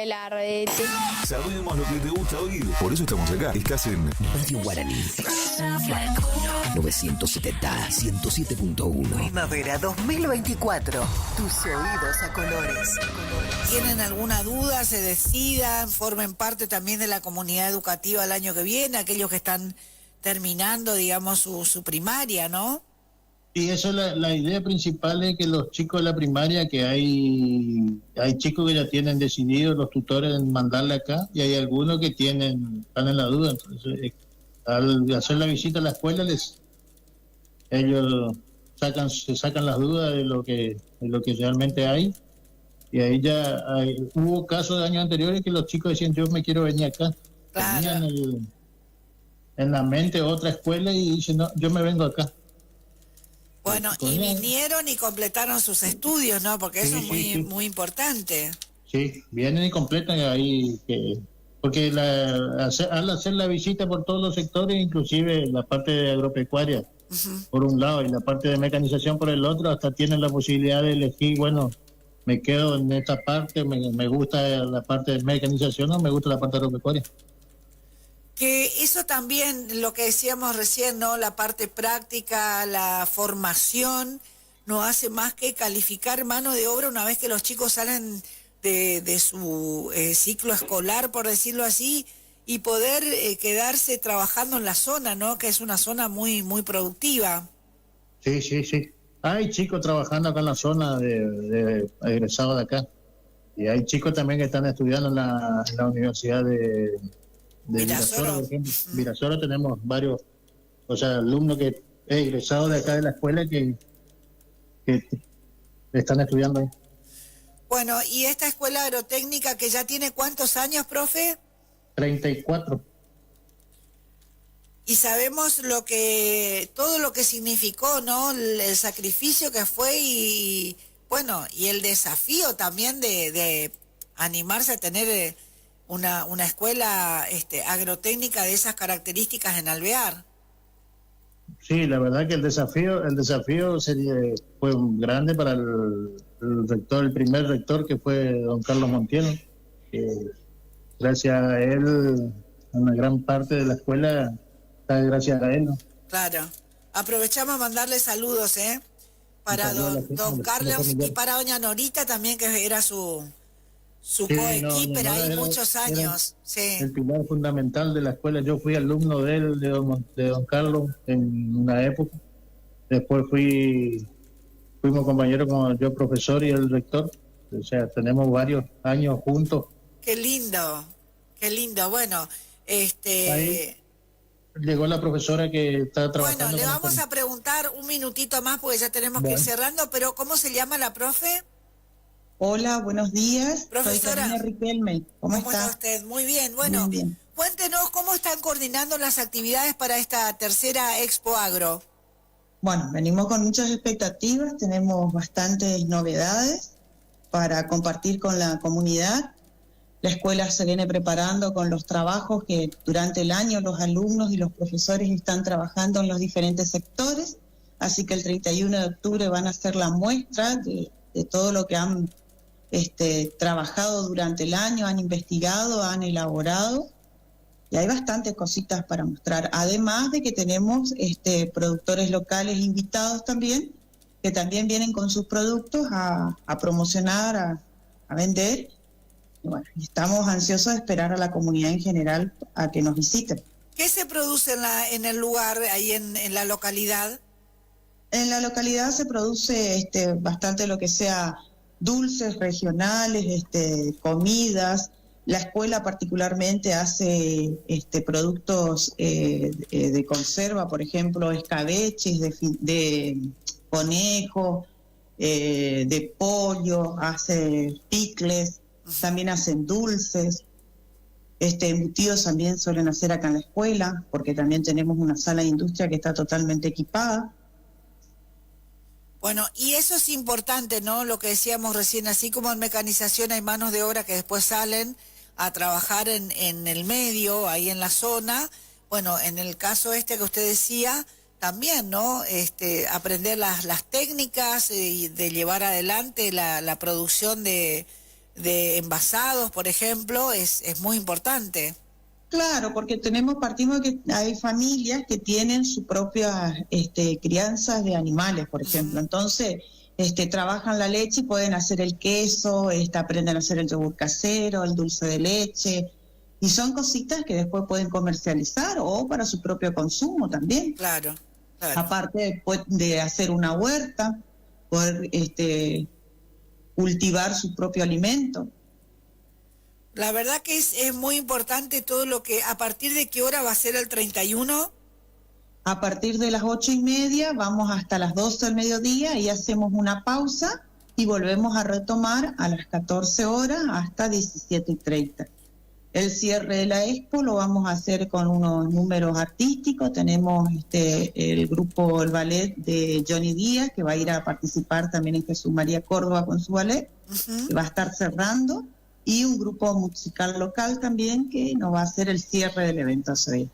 la redete. Sabemos lo que te gusta oír, por eso estamos acá. Estás en Radio Guaraní. 970, 107.1. Primavera 2024. Tus oídos a colores. ¿Tienen alguna duda? Se decidan, formen parte también de la comunidad educativa el año que viene, aquellos que están terminando, digamos, su primaria, ¿no? Y eso es la idea principal, es que los chicos de la primaria, que hay chicos que ya tienen decidido los tutores en mandarle acá, y hay algunos que están en la duda. Entonces, al hacer la visita a la escuela, ellos se sacan las dudas de lo que realmente hay. Y ahí hubo casos de años anteriores que los chicos decían, yo me quiero venir acá. Claro. Tenían en la mente otra escuela y dicen, no, yo me vengo acá. Bueno, y vinieron y completaron sus estudios, ¿no? Porque eso es muy importante. Sí, vienen y completan ahí, porque al hacer la visita por todos los sectores, inclusive la parte de agropecuaria, por un lado, y la parte de mecanización por el otro, hasta tienen la posibilidad de elegir, bueno, me quedo en esta parte, me gusta la parte de mecanización o me gusta la parte agropecuaria. Que eso también, lo que decíamos recién, ¿no? La parte práctica, la formación, no hace más que calificar mano de obra una vez que los chicos salen de su ciclo escolar, por decirlo así, y poder quedarse trabajando en la zona, ¿no? Que es una zona muy, muy productiva. Sí. Hay chicos trabajando acá en la zona de egresados de acá. Y hay chicos también que están estudiando en la Universidad de Virasoro, por ejemplo. Virasoro tenemos varios, alumnos que egresados de acá de la escuela que están estudiando ahí. Bueno, ¿y esta escuela agrotécnica que ya tiene cuántos años, profe? 34. Y sabemos todo lo que significó, ¿no? El sacrificio que fue y el desafío también de animarse a tener una escuela agrotécnica de esas características en Alvear. Sí, la verdad que el desafío fue grande para el rector, el primer rector, que fue don Carlos Montiel. Gracias a él, una gran parte de la escuela está gracias a él, ¿no? Claro. Aprovechamos a mandarle saludos, para don Carlos y para doña Norita también, que era su coequiper ahí muchos años. Sí. El pilar fundamental de la escuela. Yo fui alumno de él, de don Carlos, en una época. Después fuimos compañeros como yo, profesor, y el rector. O sea, tenemos varios años juntos. Qué lindo. Bueno, ahí llegó la profesora que está trabajando. Bueno, le vamos a preguntar un minutito más porque ya tenemos que ir cerrando, pero ¿cómo se llama la profe? Hola, buenos días. Profesora. Soy Karina Riquelme. ¿Cómo está usted? Muy bien. Bueno, muy bien. Cuéntenos cómo están coordinando las actividades para esta tercera Expo Agro. Bueno, venimos con muchas expectativas, tenemos bastantes novedades para compartir con la comunidad. La escuela se viene preparando con los trabajos que durante el año los alumnos y los profesores están trabajando en los diferentes sectores, así que el 31 de octubre van a hacer la muestra de todo lo que han trabajado durante el año, han investigado, han elaborado, y hay bastantes cositas para mostrar. Además de que tenemos productores locales invitados también, que también vienen con sus productos a promocionar, a vender. Y bueno, estamos ansiosos de esperar a la comunidad en general a que nos visiten. ¿Qué se produce en el lugar, ahí en la localidad? En la localidad se produce bastante lo que sea dulces regionales, comidas. La escuela particularmente hace productos de conserva, por ejemplo, escabeches de conejo, de pollo, hace picles, también hacen dulces. Embutidos también suelen hacer acá en la escuela, porque también tenemos una sala de industria que está totalmente equipada. Bueno, y eso es importante, ¿no? Lo que decíamos recién, así como en mecanización hay manos de obra que después salen a trabajar en el medio, ahí en la zona. Bueno, en el caso que usted decía, también, ¿no? Aprender las técnicas de llevar adelante la producción de de envasados, por ejemplo, es muy importante. Claro, porque partimos de que hay familias que tienen su propia crianza de animales, por ejemplo. Entonces, trabajan la leche y pueden hacer el queso, aprenden a hacer el yogur casero, el dulce de leche, y son cositas que después pueden comercializar o para su propio consumo también. Claro. Aparte de hacer una huerta, poder cultivar su propio alimento. La verdad que es muy importante todo lo que... ¿A partir de qué hora va a ser el 31? A partir de las 8:30 vamos hasta las 12 del mediodía y hacemos una pausa y volvemos a retomar a las 14 horas hasta 17:30. El cierre de la expo lo vamos a hacer con unos números artísticos. Tenemos el grupo, el ballet de Johnny Díaz, que va a ir a participar también en Jesús María Córdoba con su ballet, que va a estar cerrando, y un grupo musical local también que nos va a hacer el cierre del evento ese día.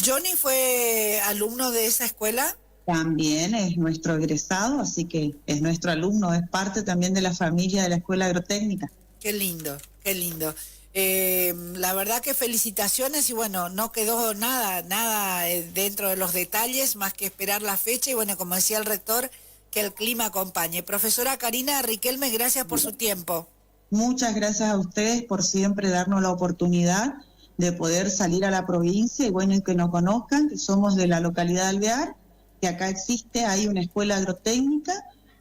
¿Johnny fue alumno de esa escuela? También es nuestro egresado, así que es nuestro alumno, es parte también de la familia de la Escuela Agrotécnica. Qué lindo, qué lindo. La verdad que felicitaciones, y bueno, no quedó nada dentro de los detalles, más que esperar la fecha, y bueno, como decía el rector, que el clima acompañe. Profesora Karina Riquelme, gracias por su tiempo. Muchas gracias a ustedes por siempre darnos la oportunidad de poder salir a la provincia, y bueno, y que nos conozcan, que somos de la localidad de Alvear, que acá hay una escuela agrotécnica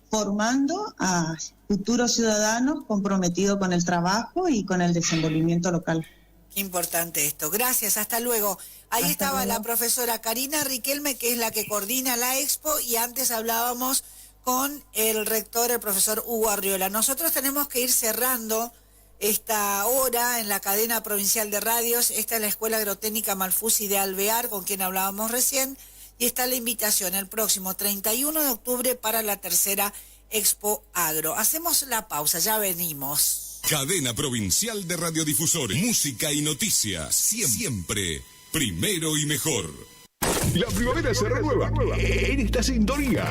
formando a futuros ciudadanos comprometidos con el trabajo y con el desenvolvimiento local. Qué importante esto. Gracias, hasta luego. Ahí Hasta estaba luego. la profesora Karina Riquelme, que es la que coordina la expo, y antes hablábamos con el rector, el profesor Hugo Arriola. Nosotros tenemos que ir cerrando esta hora en la cadena provincial de radios. Esta es la Escuela Agrotécnica Malfuzzi de Alvear, con quien hablábamos recién, y está la invitación el próximo 31 de octubre para la tercera Expo Agro. Hacemos la pausa, ya venimos. Cadena Provincial de Radiodifusores. Música y noticias. Siempre primero y mejor. La primavera se renueva en esta sintonía.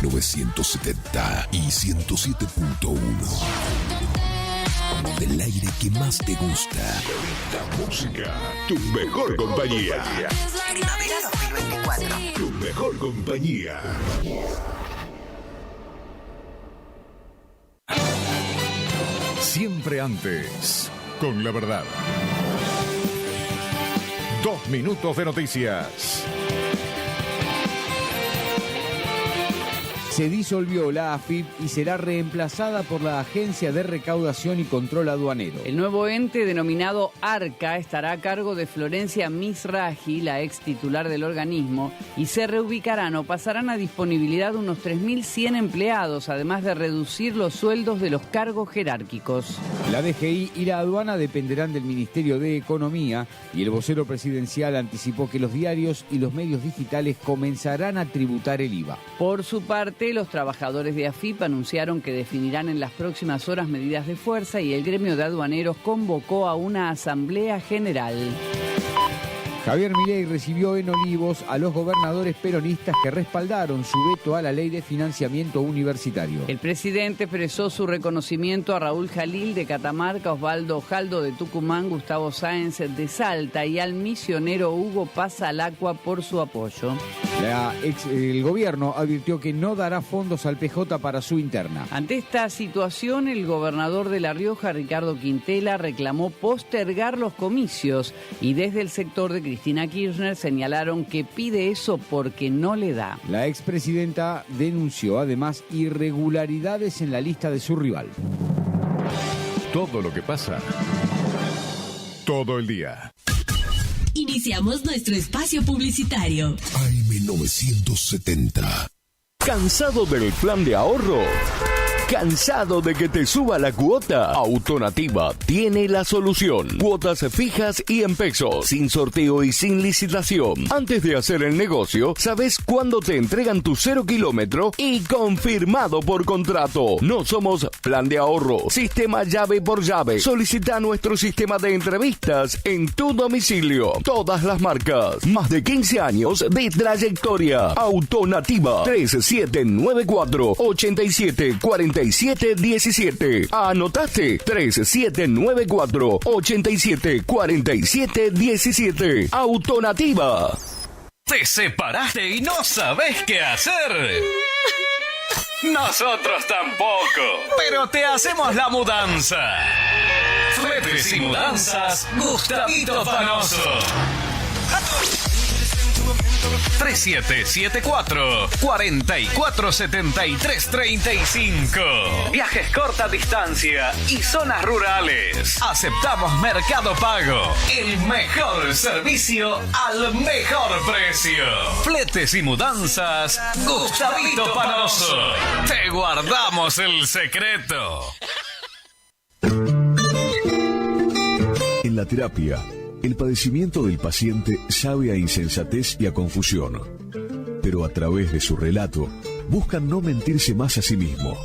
970 y 107.1. Del aire que más te gusta. La música, tu mejor compañía. Primavera 2024. Tu mejor compañía. Siempre antes, con la verdad. 2 minutos de noticias. Se disolvió la AFIP y será reemplazada por la Agencia de Recaudación y Control Aduanero. El nuevo ente, denominado ARCA, estará a cargo de Florencia Misraji, la ex titular del organismo, y se reubicarán o pasarán a disponibilidad unos 3.100 empleados, además de reducir los sueldos de los cargos jerárquicos. La DGI y la aduana dependerán del Ministerio de Economía, y el vocero presidencial anticipó que los diarios y los medios digitales comenzarán a tributar el IVA. Por su parte, los trabajadores de AFIP anunciaron que definirán en las próximas horas medidas de fuerza, y el gremio de aduaneros convocó a una asamblea general. Javier Milei recibió en Olivos a los gobernadores peronistas que respaldaron su veto a la ley de financiamiento universitario. El presidente expresó su reconocimiento a Raúl Jalil de Catamarca, Osvaldo Jaldo de Tucumán, Gustavo Sáenz de Salta y al misionero Hugo Pasalacqua por su apoyo. El gobierno advirtió que no dará fondos al PJ para su interna. Ante esta situación, el gobernador de La Rioja, Ricardo Quintela, reclamó postergar los comicios, y desde el sector de Cristina Kirchner señalaron que pide eso porque no le da. La expresidenta denunció además irregularidades en la lista de su rival. Todo lo que pasa, todo el día. Iniciamos nuestro espacio publicitario. AM970. ¿Cansado del plan de ahorro? ¿Cansado de que te suba la cuota? Autonativa tiene la solución. Cuotas fijas y en pesos, sin sorteo y sin licitación. Antes de hacer el negocio, sabes cuándo te entregan tu 0 kilómetro y confirmado por contrato. No somos plan de ahorro, sistema llave por llave. Solicita nuestro sistema de entrevistas en tu domicilio. Todas las marcas. Más de 15 años de trayectoria. Autonativa 3794 8740. 8747. ¿Anotaste? 3794-874717. Autonativa. ¿Te separaste y no sabes qué hacer? Nosotros tampoco, pero te hacemos la mudanza. Fletes y Mudanzas Gustavito Panoso. 3774-447335. Viajes corta distancia y zonas rurales. Aceptamos Mercado Pago. El mejor servicio al mejor precio. Fletes y Mudanzas Gustavito Panoso. Te guardamos el secreto. En la terapia, el padecimiento del paciente sabe a insensatez y a confusión, pero a través de su relato buscan no mentirse más a sí mismo.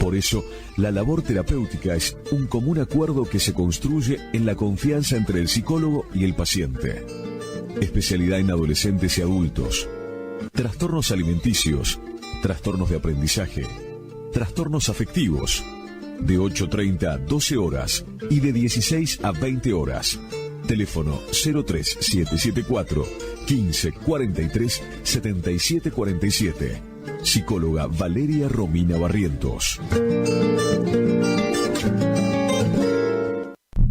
Por eso, la labor terapéutica es un común acuerdo que se construye en la confianza entre el psicólogo y el paciente. Especialidad en adolescentes y adultos, trastornos alimenticios, trastornos de aprendizaje, trastornos afectivos, de 8:30 a 12 horas y de 16 a 20 horas. Teléfono 03774 1543 7747. Psicóloga Valeria Romina Barrientos.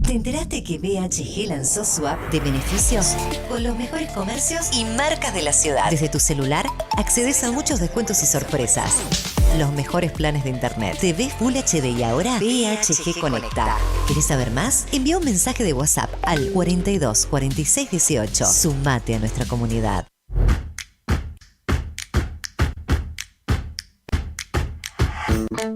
¿Te enteraste que BHG lanzó su app de beneficios con los mejores comercios y marcas de la ciudad? Desde tu celular accedes a muchos descuentos y sorpresas. Los mejores planes de internet, TV Full HD y ahora BHG Conecta. ¿Querés saber más? Envía un mensaje de WhatsApp al 42 46 18. Sumate a nuestra comunidad.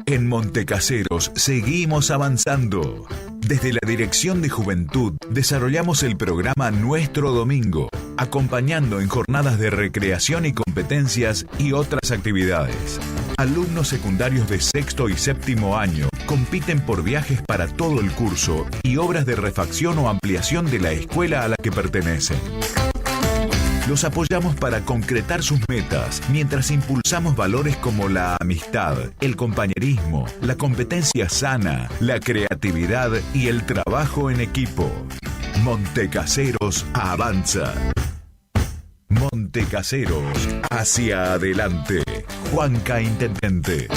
En Montecaseros seguimos avanzando. Desde la Dirección de Juventud desarrollamos el programa Nuestro Domingo, acompañando en jornadas de recreación y competencias y otras actividades. Alumnos secundarios de sexto y séptimo año compiten por viajes para todo el curso y obras de refacción o ampliación de la escuela a la que pertenecen. Los apoyamos para concretar sus metas, mientras impulsamos valores como la amistad, el compañerismo, la competencia sana, la creatividad y el trabajo en equipo. Montecaseros avanza. Montecaseros, hacia adelante. Juanca Intendente.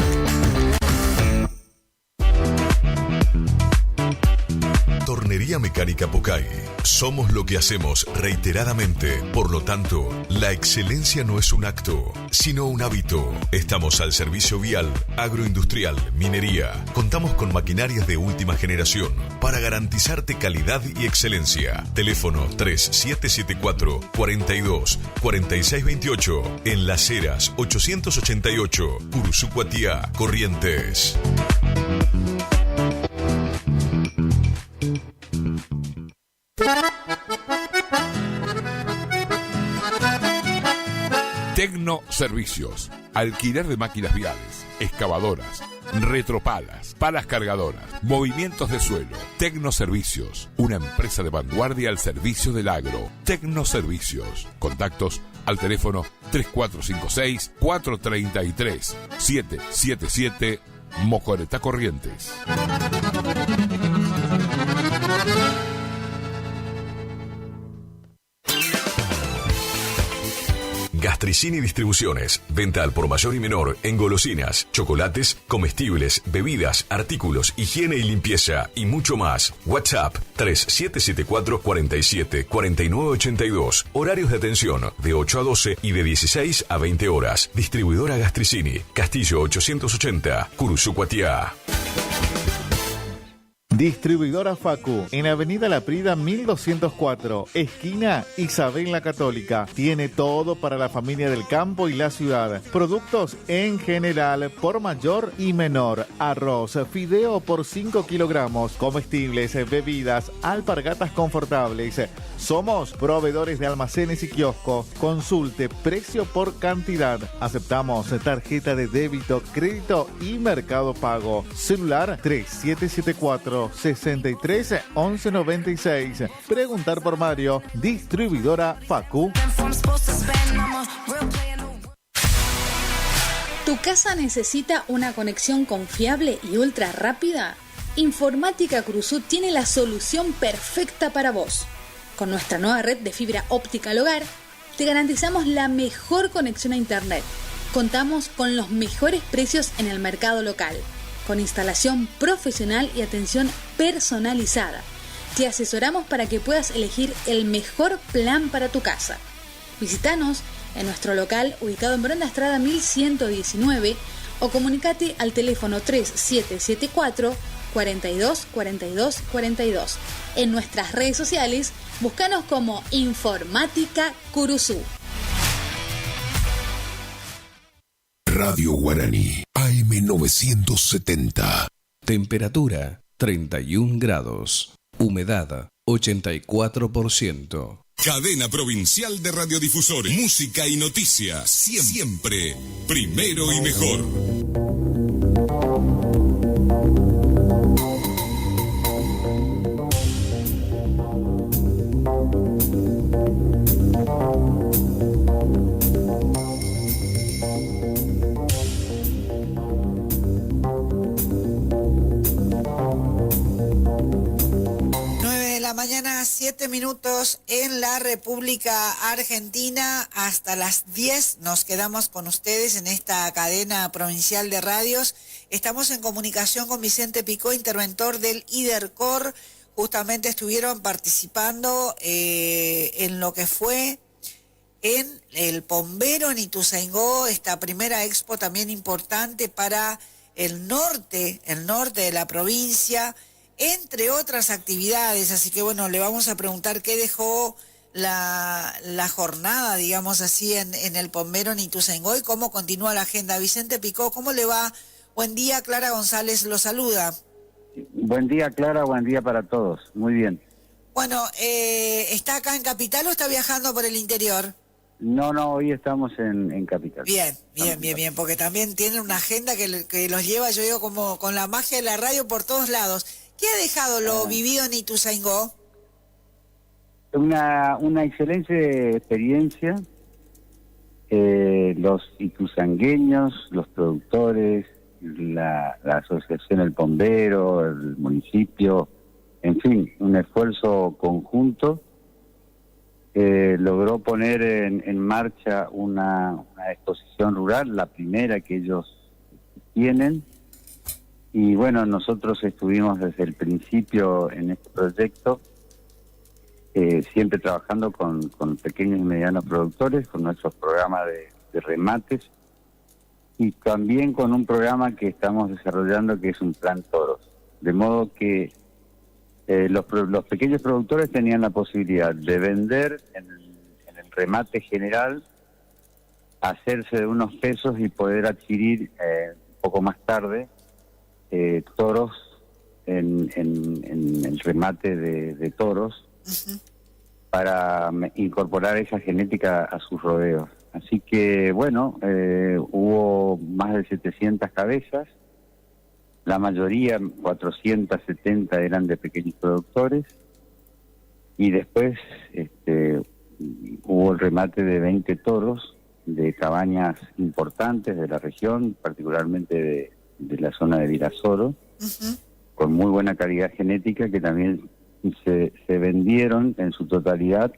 Tornería Mecánica Pocay. Somos lo que hacemos reiteradamente. Por lo tanto, la excelencia no es un acto, sino un hábito. Estamos al servicio vial, agroindustrial, minería. Contamos con maquinarias de última generación para garantizarte calidad y excelencia. Teléfono 3774 42 46 28. En Las Heras 888. Cursucuatiá, Corrientes. Tecnoservicios. Alquiler de máquinas viales, excavadoras, retropalas, palas cargadoras, movimientos de suelo. Tecnoservicios. Una empresa de vanguardia al servicio del agro. Tecnoservicios. Contactos al teléfono 3456-433-777 Mocoretá, Corrientes. Gastricini Distribuciones. Venta al por mayor y menor en golosinas, chocolates, comestibles, bebidas, artículos, higiene y limpieza y mucho más. WhatsApp 3774 47 49 82. Horarios de atención de 8 a 12 y de 16 a 20 horas. Distribuidora Gastricini. Castillo 880. Cursucuatiá. Distribuidora Facu, en Avenida La Prida 1204, esquina Isabel la Católica. Tiene todo para la familia del campo y la ciudad. Productos en general, por mayor y menor. Arroz, fideo por 5 kilogramos, comestibles, bebidas, alpargatas confortables. Somos proveedores de almacenes y kioscos. Consulte precio por cantidad. Aceptamos tarjeta de débito, crédito y Mercado Pago. Celular 3774 63 11 96. Preguntar por Mario. Distribuidora Facu. Tu ¿Tu casa necesita una conexión confiable y ultra rápida? Informática Cruzú tiene la solución perfecta para vos. Con nuestra nueva red de fibra óptica al hogar, te garantizamos la mejor conexión a Internet. Contamos con los mejores precios en el mercado local, con instalación profesional y atención personalizada. Te asesoramos para que puedas elegir el mejor plan para tu casa. Visítanos en nuestro local ubicado en Brenda Estrada 1119 o comunicate al teléfono 3774 42 42 42. En nuestras redes sociales, búscanos como Informática Curuzú. Radio Guaraní, AM970. Temperatura 31 grados. Humedad 84%. Cadena Provincial de Radiodifusores. Música y noticias. Siempre primero y mejor. Mañana 7 minutos en la República Argentina. Hasta las 10 nos quedamos con ustedes en esta cadena provincial de radios. Estamos en comunicación con Vicente Picó, interventor del IDERCOR. Justamente estuvieron participando en lo que fue en el Pombero en Ituzaingó, esta primera expo también importante para el norte de la provincia, entre otras actividades. Así que bueno, le vamos a preguntar qué dejó la jornada, digamos así, en el Pombero en Ituzaingó y cómo continúa la agenda. Vicente Picó, ¿cómo le va? Buen día, Clara González lo saluda. Buen día, Clara, buen día para todos. Muy bien. Bueno, ¿está acá en Capital o está viajando por el interior? No, hoy estamos en Capital. Bien, porque también tienen una agenda que los lleva, yo digo, como con la magia de la radio por todos lados. ¿Qué ha dejado lo vivido en Ituzaingó? Una excelente experiencia. Los ituzangueños, los productores, la asociación El Pombero, el municipio, en fin, un esfuerzo conjunto. Logró poner en marcha una exposición rural, la primera que ellos tienen. Y bueno, nosotros estuvimos desde el principio en este proyecto, siempre trabajando con pequeños y medianos productores, con nuestros programas de remates, y también con un programa que estamos desarrollando que es un plan toros. De modo que los pequeños productores tenían la posibilidad de vender en el remate general, hacerse de unos pesos y poder adquirir un poco más tarde toros en el remate de toros, para incorporar esa genética a sus rodeos. Así que bueno, hubo más de 700 cabezas, la mayoría, 470, eran de pequeños productores, y después hubo el remate de 20 toros de cabañas importantes de la región, particularmente de la zona de Virasoro, con muy buena calidad genética, que también se vendieron en su totalidad,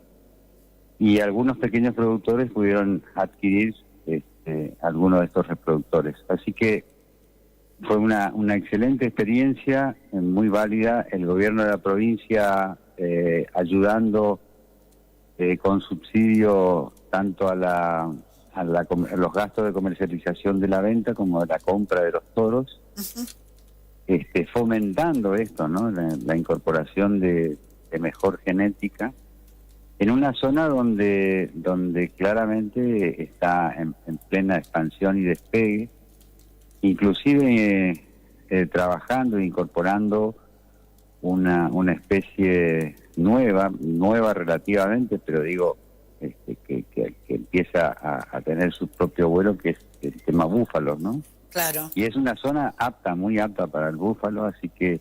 y algunos pequeños productores pudieron adquirir algunos de estos reproductores. Así que fue una excelente experiencia, muy válida. El gobierno de la provincia ayudando con subsidio tanto a los gastos de comercialización de la venta como de la compra de los toros, fomentando esto, ¿no? La incorporación de mejor genética en una zona donde claramente está en plena expansión y despegue, inclusive trabajando e incorporando una especie nueva relativamente, pero digo, que empieza a tener su propio vuelo, que es el tema búfalos, ¿no? Claro. Y es una zona muy apta para el búfalo, así que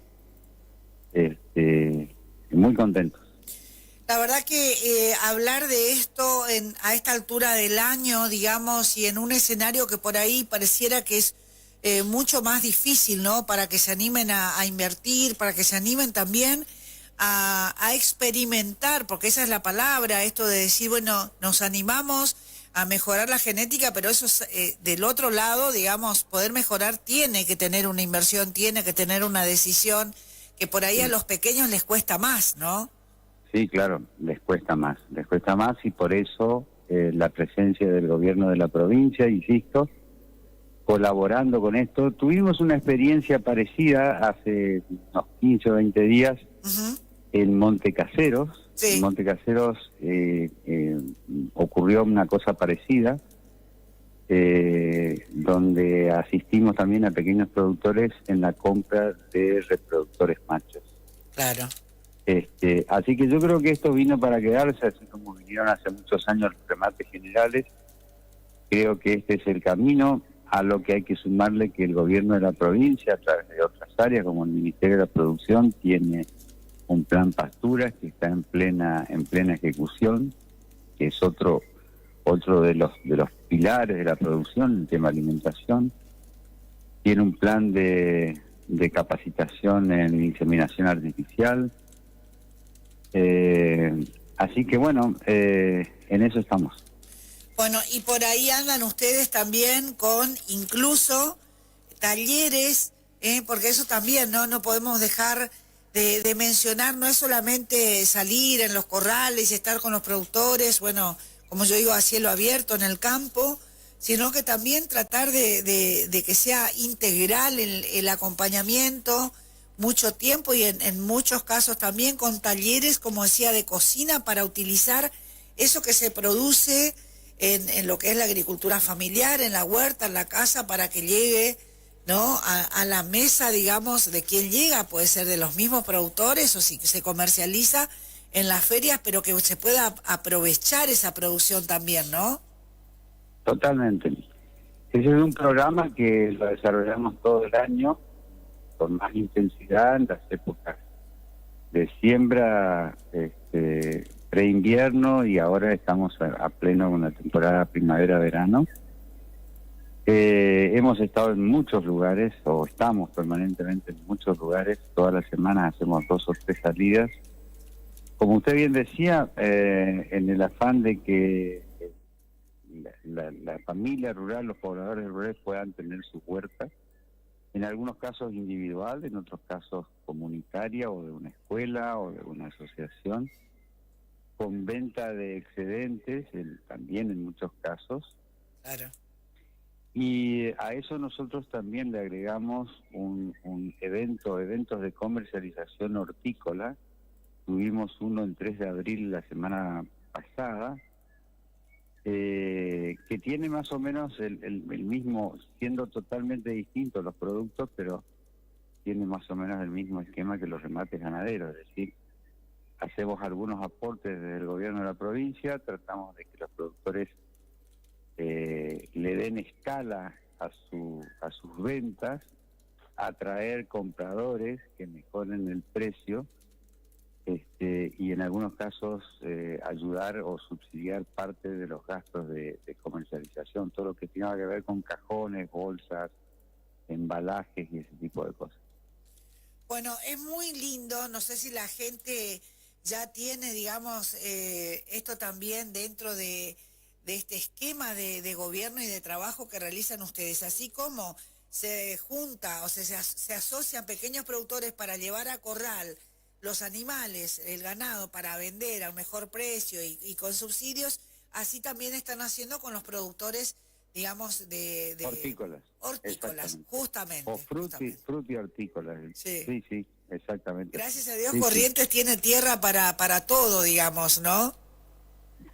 muy contentos. La verdad que hablar de esto a esta altura del año, digamos, y en un escenario que por ahí pareciera que es mucho más difícil, ¿no? Para que se animen a invertir, para que se animen también a experimentar, porque esa es la palabra, esto de decir, bueno, nos animamos a mejorar la genética, pero eso es, del otro lado, digamos, poder mejorar tiene que tener una inversión, tiene que tener una decisión, que por ahí a los pequeños les cuesta más, ¿no? Sí, claro, les cuesta más y por eso la presencia del gobierno de la provincia, insisto, colaborando con esto. Tuvimos una experiencia parecida hace unos 15 o 20 días en Montecaseros. Sí. En Montecaseros ocurrió una cosa parecida, donde asistimos también a pequeños productores en la compra de reproductores machos. Claro. Así que yo creo que esto vino para quedarse, así como vinieron hace muchos años los remates generales. Creo que este es el camino, a lo que hay que sumarle que el gobierno de la provincia, a través de otras áreas como el Ministerio de la Producción, tiene un plan pasturas que está en plena ejecución, que es otro de los pilares de la producción, el tema alimentación. Tiene un plan de capacitación en inseminación artificial. Así que bueno, en eso estamos. Bueno, y por ahí andan ustedes también con incluso talleres, porque eso también no podemos dejar de mencionar, no es solamente salir en los corrales y estar con los productores, bueno, como yo digo, a cielo abierto en el campo, sino que también tratar de que sea integral el acompañamiento, mucho tiempo y en muchos casos también con talleres, como decía, de cocina para utilizar eso que se produce en lo que es la agricultura familiar, en la huerta, en la casa, para que llegue, ¿no? A la mesa, digamos, de quien llega, puede ser de los mismos productores o si se comercializa en las ferias, pero que se pueda aprovechar esa producción también, ¿no? Totalmente. Ese es un programa que lo desarrollamos todo el año con más intensidad en las épocas de siembra, pre-invierno, y ahora estamos a pleno con la temporada primavera-verano. Hemos estado en muchos lugares, o estamos permanentemente en muchos lugares. Todas las semanas hacemos 2 o 3 salidas. Como usted bien decía, en el afán de que la familia rural, los pobladores rurales puedan tener su huerta, en algunos casos individual, en otros casos comunitaria o de una escuela o de una asociación, con venta de excedentes, también en muchos casos. Claro. Y a eso nosotros también le agregamos eventos de comercialización hortícola. Tuvimos uno el 3 de abril la semana pasada, que tiene más o menos el mismo, siendo totalmente distintos los productos, pero tiene más o menos el mismo esquema que los remates ganaderos, es decir, hacemos algunos aportes desde el gobierno de la provincia, tratamos de que los productores le den escala a sus ventas, atraer compradores que mejoren el precio, y en algunos casos ayudar o subsidiar parte de los gastos de comercialización, todo lo que tenga que ver con cajones, bolsas, embalajes y ese tipo de cosas. Bueno, es muy lindo, no sé si la gente ya tiene, digamos, esto también dentro de este esquema de gobierno y de trabajo que realizan ustedes, así como se junta, o sea, se asocian pequeños productores para llevar a corral los animales, el ganado, para vender a un mejor precio y con subsidios, así también están haciendo con los productores, digamos, de hortícolas. Hortícolas, justamente. O frutihortícolas. Sí, exactamente. Gracias a Dios, sí, Corrientes tiene tierra para todo, digamos, ¿no?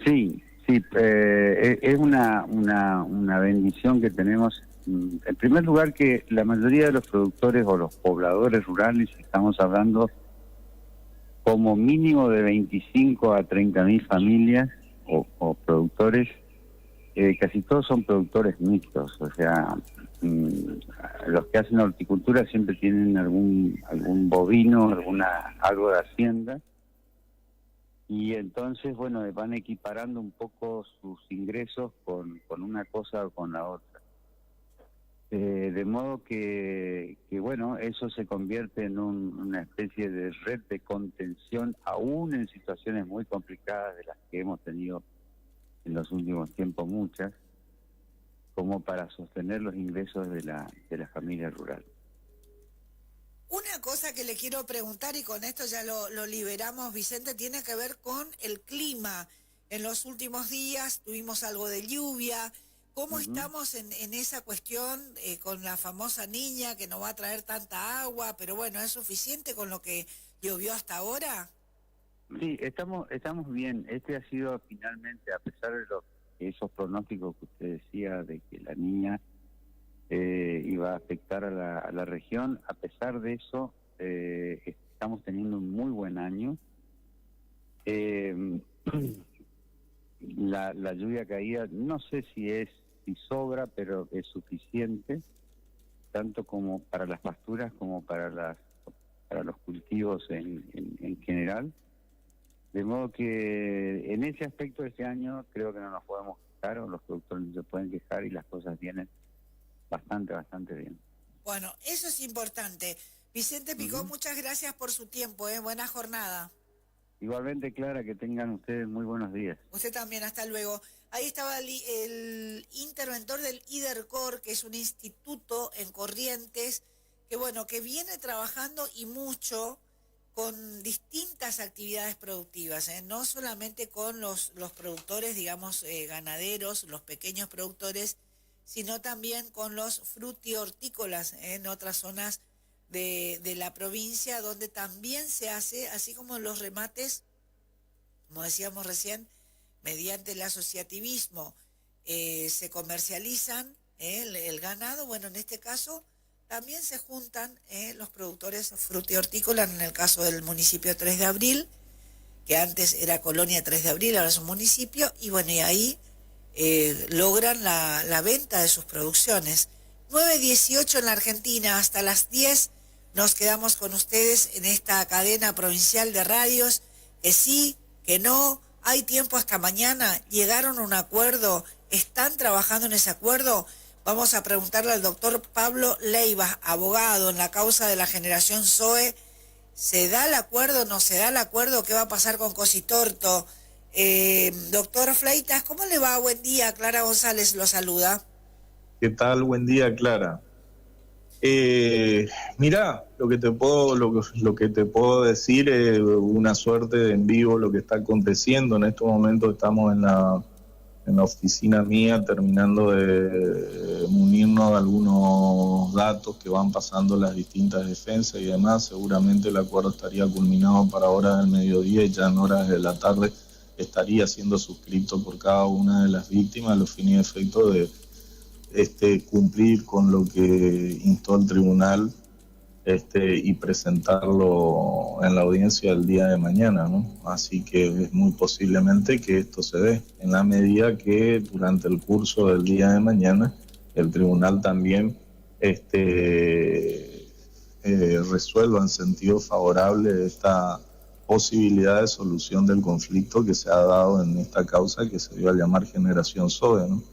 Sí, es una bendición que tenemos. En primer lugar, que la mayoría de los productores o los pobladores rurales, estamos hablando como mínimo de 25 a 30.000 familias o productores, casi todos son productores mixtos, o sea, los que hacen horticultura siempre tienen algún bovino, algo de hacienda, y entonces, bueno, van equiparando un poco sus ingresos con una cosa o con la otra. De modo que, bueno, eso se convierte en una especie de red de contención, aún en situaciones muy complicadas de las que hemos tenido en los últimos tiempos muchas, como para sostener los ingresos de la familia rural. Una cosa que le quiero preguntar, y con esto ya lo liberamos, Vicente, tiene que ver con el clima. En los últimos días tuvimos algo de lluvia. ¿Cómo estamos en esa cuestión con la famosa niña que no va a traer tanta agua? Pero bueno, ¿es suficiente con lo que llovió hasta ahora? Sí, estamos bien. Este ha sido finalmente, a pesar de esos pronósticos que usted decía de que la niña iba a afectar a la región, a pesar de eso, estamos teniendo un muy buen año. La lluvia caída, no sé si sobra, pero es suficiente, tanto como para las pasturas como para los cultivos en general. De modo que en ese aspecto de este año creo que no nos podemos quejar, o los productores no se pueden quejar, y las cosas vienen bastante bien. Bueno, eso es importante. Vicente Picó, muchas gracias por su tiempo, buena jornada. Igualmente, Clara, que tengan ustedes muy buenos días. Usted también, hasta luego. Ahí estaba el interventor del IDERCOR, que es un instituto en Corrientes, que bueno, que viene trabajando y mucho con distintas actividades productivas, no solamente con los productores, digamos, ganaderos, los pequeños productores, sino también con los frutihortícolas en otras zonas de la provincia, donde también se hace, así como los remates, como decíamos recién, mediante el asociativismo se comercializan el ganado. Bueno, en este caso también se juntan los productores frutihortícolas, en el caso del municipio 3 de Abril, que antes era Colonia 3 de Abril, ahora es un municipio, y bueno, y ahí logran la venta de sus producciones. 9:18 en la Argentina, hasta las 10 nos quedamos con ustedes en esta cadena provincial de radios, que sí, que no, hay tiempo hasta mañana, llegaron a un acuerdo, están trabajando en ese acuerdo. Vamos a preguntarle al doctor Pablo Leiva, abogado en la causa de la generación Zoe. ¿Se da el acuerdo, no se da el acuerdo? ¿Qué va a pasar con Cositorto? Doctor Fleitas, ¿cómo le va? Buen día, Clara González lo saluda. ¿Qué tal? Buen día, Clara. Mirá, lo que te puedo decir es una suerte de en vivo lo que está aconteciendo. En estos momentos estamos en la oficina mía terminando de munirnos de algunos datos que van pasando las distintas defensas y demás. Seguramente el acuerdo estaría culminado para horas del mediodía, y ya en horas de la tarde estaría siendo suscrito por cada una de las víctimas, a los fines y efectos de cumplir con lo que instó el tribunal y presentarlo en la audiencia el día de mañana, ¿no? Así que es muy posiblemente que esto se dé, en la medida que durante el curso del día de mañana el tribunal también resuelva en sentido favorable esta posibilidad de solución del conflicto que se ha dado en esta causa que se dio a llamar Generación Zoe, ¿no?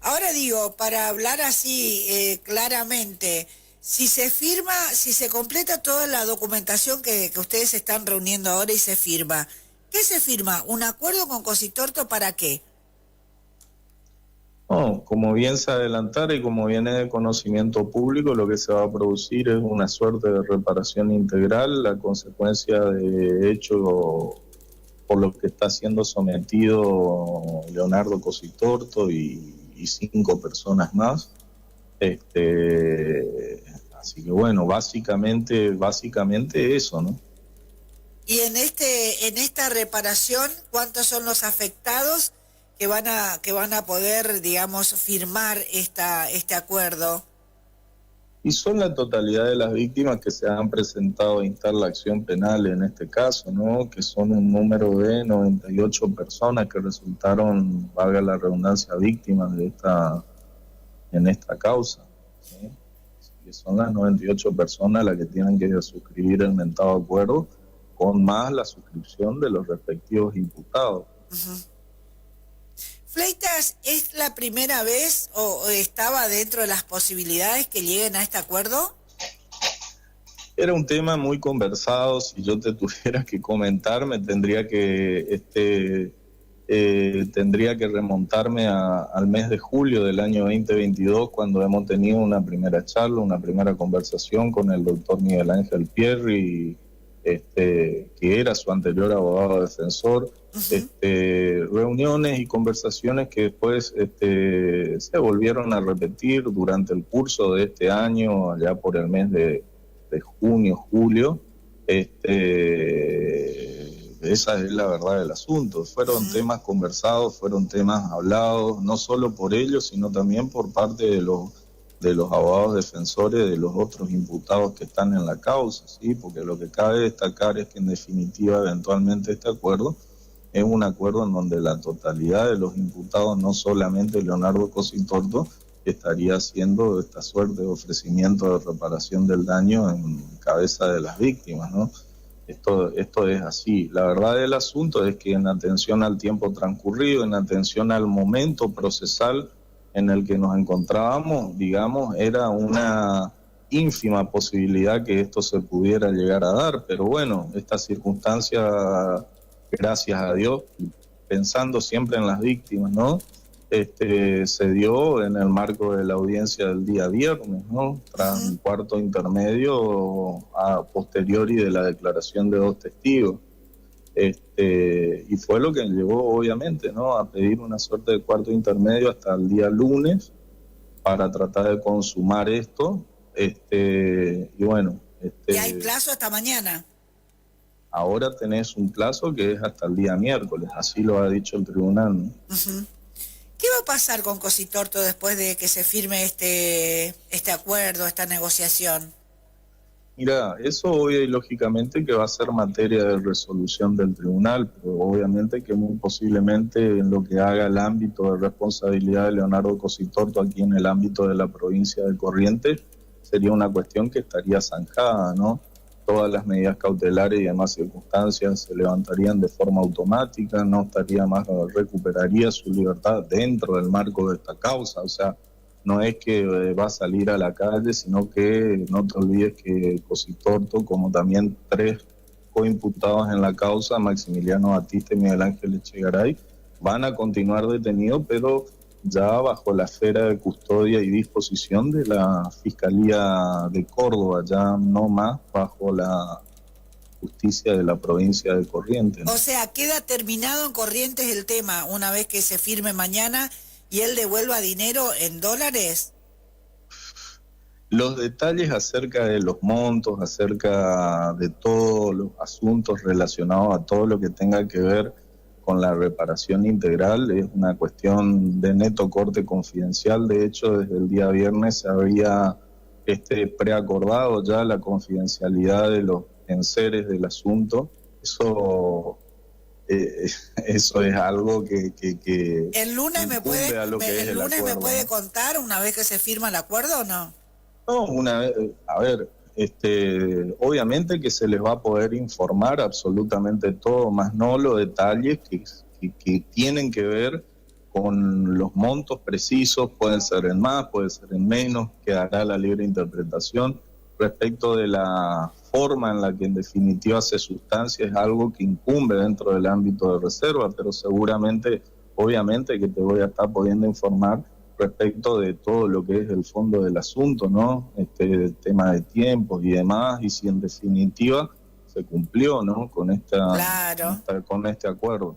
Ahora digo, para hablar así claramente, si se completa toda la documentación que ustedes están reuniendo ahora y se firma, ¿qué se firma? ¿Un acuerdo con Cositorto para qué? No, como bien se adelantara y como viene de conocimiento público, lo que se va a producir es una suerte de reparación integral, la consecuencia de hecho por lo que está siendo sometido Leonardo Cositorto y 5 personas más. Así que bueno, básicamente eso, ¿no? Y en esta reparación, ¿cuántos son los afectados que van a poder, digamos, firmar este acuerdo? Y son la totalidad de las víctimas que se han presentado a instar la acción penal en este caso, ¿no? Que son un número de 98 personas que resultaron, valga la redundancia, víctimas en esta causa, ¿sí? Que son las 98 personas las que tienen que suscribir el mentado acuerdo con más la suscripción de los respectivos imputados. Fleitas, ¿es la primera vez o estaba dentro de las posibilidades que lleguen a este acuerdo? Era un tema muy conversado. Si yo te tuviera que comentar, me tendría que remontarme al mes de julio del año 2022, cuando hemos tenido una primera charla, una primera conversación con el doctor Miguel Ángel Pierri, que era su anterior abogado defensor. Reuniones y conversaciones que después se volvieron a repetir durante el curso de este año, allá por el mes de junio, julio. Esa es la verdad del asunto. Fueron temas conversados, fueron temas hablados, no solo por ellos, sino también por parte de los abogados defensores de los otros imputados que están en la causa, ¿sí? Porque lo que cabe destacar es que en definitiva eventualmente este acuerdo es un acuerdo en donde la totalidad de los imputados, no solamente Leonardo Cositorto, estaría haciendo esta suerte de ofrecimiento de reparación del daño en cabeza de las víctimas, ¿no? Esto es así. La verdad del asunto es que en atención al tiempo transcurrido, en atención al momento procesal en el que nos encontrábamos, digamos, era una ínfima posibilidad que esto se pudiera llegar a dar, pero bueno, esta circunstancia, gracias a Dios, pensando siempre en las víctimas, ¿no? Se dio en el marco de la audiencia del día viernes, ¿no? Tras un cuarto intermedio a posteriori de la declaración de 2 testigos. Y fue lo que llevó, obviamente, ¿no?, a pedir una suerte de cuarto intermedio hasta el día lunes para tratar de consumar esto. Y bueno. ¿Y hay plazo hasta mañana? Ahora tenés un plazo que es hasta el día miércoles, así lo ha dicho el tribunal, ¿no? ¿Qué va a pasar con Cositorto después de que se firme este acuerdo, esta negociación? Mira, eso obvio y lógicamente que va a ser materia de resolución del tribunal, pero obviamente que muy posiblemente en lo que haga el ámbito de responsabilidad de Leonardo Cositorto aquí en el ámbito de la provincia de Corrientes, sería una cuestión que estaría zanjada, ¿no? Todas las medidas cautelares y demás circunstancias se levantarían de forma automática, no estaría más, recuperaría su libertad dentro del marco de esta causa. O sea, no es que va a salir a la calle, sino que no te olvides que Cositorto, como también 3 coimputados en la causa, Maximiliano Batista y Miguel Ángel Echegaray, van a continuar detenidos, pero ya bajo la esfera de custodia y disposición de la Fiscalía de Córdoba, ya no más bajo la justicia de la provincia de Corrientes, ¿no? O sea, queda terminado en Corrientes el tema una vez que se firme mañana y él devuelva dinero en dólares. Los detalles acerca de los montos, acerca de todos los asuntos relacionados a todo lo que tenga que ver con la reparación integral, es una cuestión de neto corte confidencial. De hecho, desde el día viernes se había preacordado ya la confidencialidad de los enseres del asunto. Eso es algo que ¿El lunes me puede contar una vez que se firma el acuerdo o no? No, obviamente que se les va a poder informar absolutamente todo, más no los detalles que tienen que ver con los montos precisos. Pueden ser en más, pueden ser en menos, quedará la libre interpretación. Respecto de la forma en la que en definitiva se sustancia, es algo que incumbe dentro del ámbito de reserva, pero seguramente, obviamente que te voy a estar pudiendo informar respecto de todo lo que es el fondo del asunto, ¿no? El tema de tiempos y demás, y si en definitiva se cumplió, ¿no?, con con este acuerdo.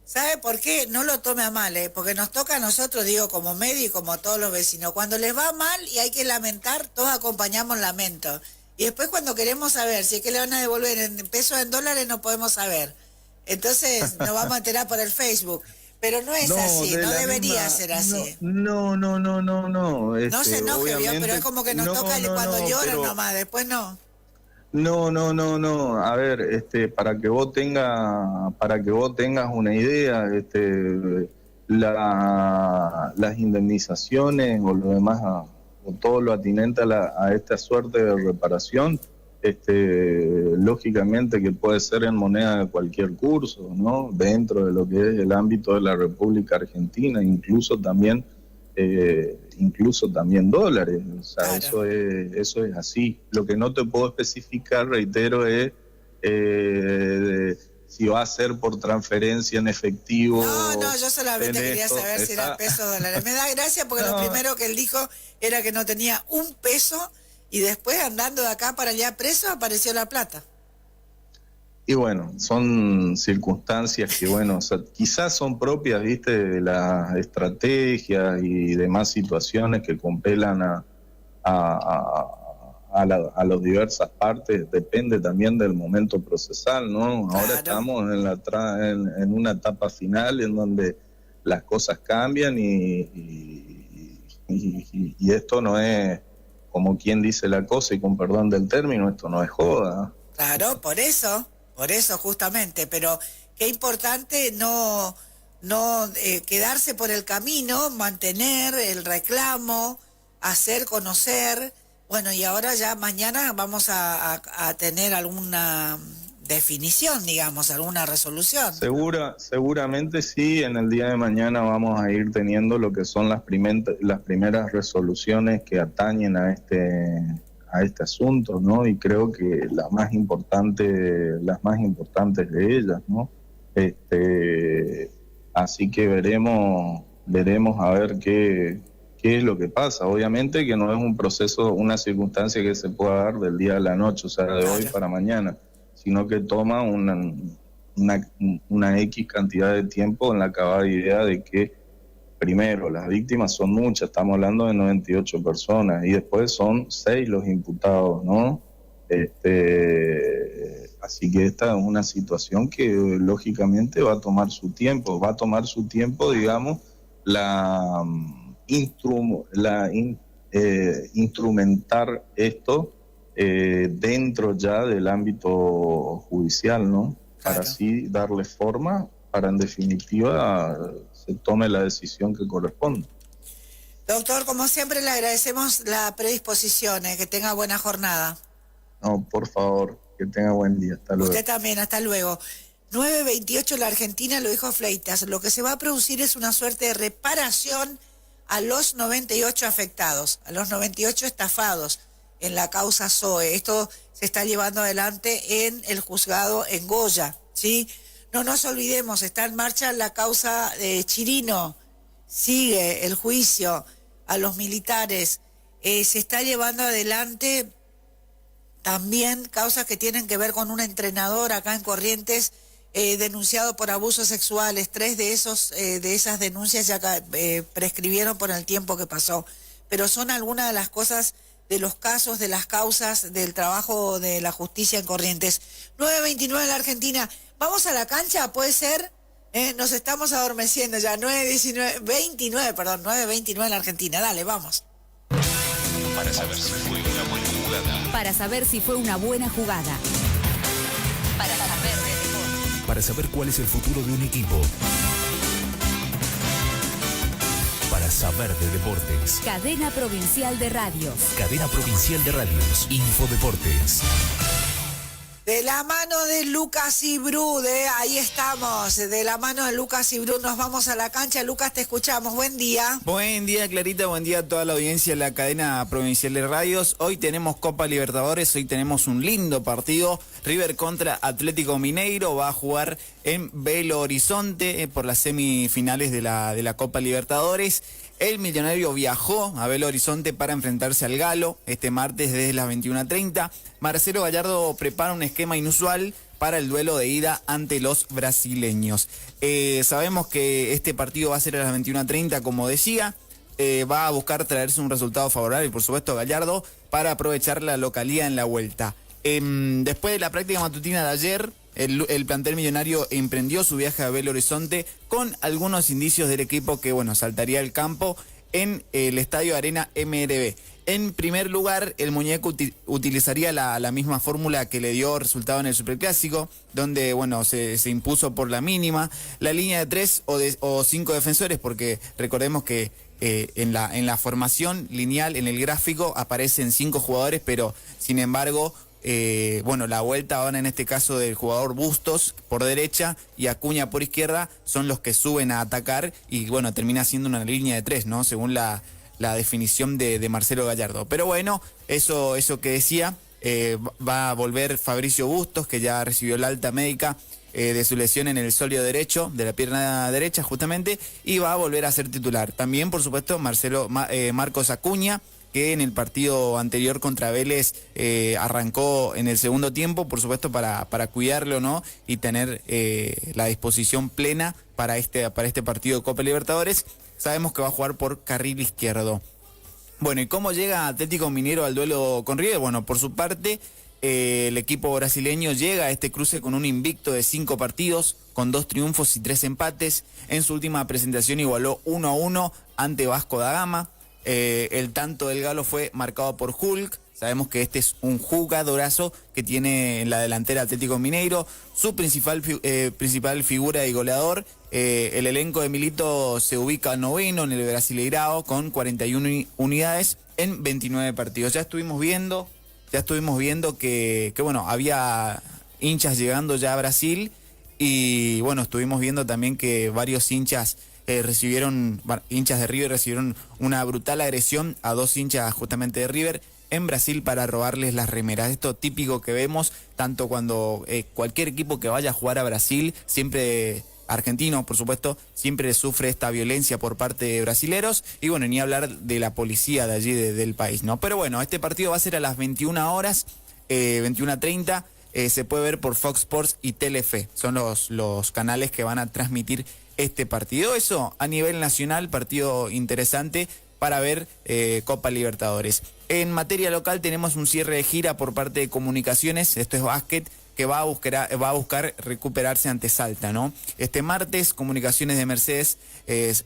¿Sabe por qué? No lo tome a mal, porque nos toca a nosotros, digo, como medio y como a todos los vecinos. Cuando les va mal y hay que lamentar, todos acompañamos lamento. Y después cuando queremos saber si es que le van a devolver en pesos o en dólares, no podemos saber. Entonces nos vamos a enterar por el Facebook. Pero no es así, no debería ser así. No. No se enoje, pero es como que nos toca cuando lloran nomás, después no. No. A ver, para que vos tengas una idea, las indemnizaciones o lo demás, o todo lo atinente a esta suerte de reparación, lógicamente que puede ser en moneda de cualquier curso, ¿no? Dentro de lo que es el ámbito de la República Argentina, incluso también dólares. O sea, claro. Eso es así. Lo que no te puedo especificar, reitero, es si va a ser por transferencia en efectivo. No, yo solamente quería saber si era peso o dólares. Me da gracia porque lo primero que él dijo era que no tenía un peso y después andando de acá para allá preso apareció la plata. Y bueno, son circunstancias que, bueno, o sea, quizás son propias, viste, de las estrategias y demás situaciones que compelan a las diversas partes. Depende también del momento procesal, ¿no? Claro. Ahora estamos en una etapa final en donde las cosas cambian y esto no es, como quien dice la cosa, y con perdón del término, esto no es joda. Claro, por eso justamente, pero qué importante no quedarse por el camino, mantener el reclamo, hacer conocer. Bueno, y ahora ya mañana vamos a tener alguna definición, digamos, alguna resolución. Seguramente sí, en el día de mañana vamos a ir teniendo lo que son las primeras resoluciones que atañen a este asunto, ¿no? Y creo que las más importantes de ellas, ¿no? Así que veremos a ver qué es lo que pasa. Obviamente que no es un proceso, una circunstancia que se pueda dar del día a la noche, o sea, de hoy para mañana, sino que toma una X cantidad de tiempo en la acabada idea de que primero, las víctimas son muchas, estamos hablando de 98 personas, y después son 6 los imputados, ¿no? Así que esta es una situación que lógicamente va a tomar su tiempo, digamos, instrumentar esto dentro ya del ámbito judicial, ¿no? Claro. Para así darle forma, para en definitiva se tome la decisión que corresponde. Doctor, como siempre le agradecemos la predisposición, que tenga buena jornada. No, por favor, que tenga buen día, hasta luego. Usted también, hasta luego. 9:28 la Argentina, lo dijo Fleitas, lo que se va a producir es una suerte de reparación a los 98 afectados, a los 98 estafados en la causa Zoe. Esto se está llevando adelante en el juzgado en Goya, ¿sí? No nos olvidemos, está en marcha la causa de Chirino, sigue el juicio a los militares, se está llevando adelante también causas que tienen que ver con un entrenador acá en Corrientes denunciado por abusos sexuales. 3 de esas denuncias ya prescribieron por el tiempo que pasó, pero son algunas de las cosas, de los casos, de las causas, del trabajo de la justicia en Corrientes. 9:29 en la Argentina. Vamos a la cancha, ¿puede ser? Nos estamos adormeciendo ya. 9:29 en la Argentina. Dale, vamos. Para saber si fue una buena jugada. Para saber si fue una buena jugada. Para saber de deporte. Para saber cuál es el futuro de un equipo. Para saber de deportes. Cadena Provincial de Radios. Cadena Provincial de Radios. Infodeportes. De la mano de Lucas Ibrú, ahí estamos, de la mano de Lucas Ibrú nos vamos a la cancha. Lucas, te escuchamos, buen día. Buen día, Clarita, buen día a toda la audiencia de la cadena provincial de radios. Hoy tenemos Copa Libertadores, hoy tenemos un lindo partido. River contra Atlético Mineiro, va a jugar en Belo Horizonte por las semifinales de la Copa Libertadores. El Millonario viajó a Belo Horizonte para enfrentarse al Galo este martes desde las 21:30. Marcelo Gallardo prepara un esquema inusual para el duelo de ida ante los brasileños. Sabemos que este partido va a ser a las 21:30, como decía. Va a buscar traerse un resultado favorable y por supuesto Gallardo para aprovechar la localía en la vuelta. Después de la práctica matutina de ayer, el plantel millonario emprendió su viaje a Belo Horizonte con algunos indicios del equipo que, saltaría al campo en el Estadio Arena MRB. En primer lugar, el muñeco utilizaría la misma fórmula que le dio resultado en el Superclásico, donde, se impuso por la mínima. La línea de 3 o 5 defensores, porque recordemos que en la formación lineal, en el gráfico, aparecen 5 jugadores, pero sin embargo, la vuelta ahora en este caso del jugador Bustos por derecha y Acuña por izquierda son los que suben a atacar y bueno, termina siendo una línea de 3, ¿no? Según la definición de Marcelo Gallardo. Pero bueno, eso que decía, va a volver Fabricio Bustos, que ya recibió la alta médica de su lesión en el sóleo derecho, de la pierna derecha justamente, y va a volver a ser titular. También, por supuesto, Marcos Acuña, que en el partido anterior contra Vélez arrancó en el segundo tiempo, por supuesto para cuidarlo, ¿no? Y tener la disposición plena para este partido de Copa Libertadores. Sabemos que va a jugar por carril izquierdo. Bueno, ¿y cómo llega Atlético Mineiro al duelo con River? Bueno, por su parte, el equipo brasileño llega a este cruce con un invicto de 5 partidos, con 2 triunfos y 3 empates. En su última presentación igualó 1-1 ante Vasco da Gama. El tanto del Galo fue marcado por Hulk. Sabemos que este es un jugadorazo que tiene en la delantera Atlético Mineiro. Su principal figura y goleador. El elenco de Milito se ubica noveno en el Brasileirao con 41 unidades en 29 partidos. Ya estuvimos viendo que bueno, había hinchas llegando ya a Brasil y bueno, estuvimos viendo también que varios hinchas hinchas de River recibieron una brutal agresión a 2 hinchas justamente de River en Brasil para robarles las remeras. Esto típico que vemos tanto cuando cualquier equipo que vaya a jugar a Brasil, siempre argentino, por supuesto, siempre sufre esta violencia por parte de brasileros y bueno, ni hablar de la policía de allí del país, ¿no? Pero bueno, este partido va a ser a las 21 horas, 21:30, se puede ver por Fox Sports y Telefe, son los canales que van a transmitir este partido. Eso a nivel nacional, partido interesante para ver Copa Libertadores. En materia local tenemos un cierre de gira por parte de Comunicaciones, esto es básquet, que va a buscar recuperarse ante Salta, ¿no? Este martes, Comunicaciones de Mercedes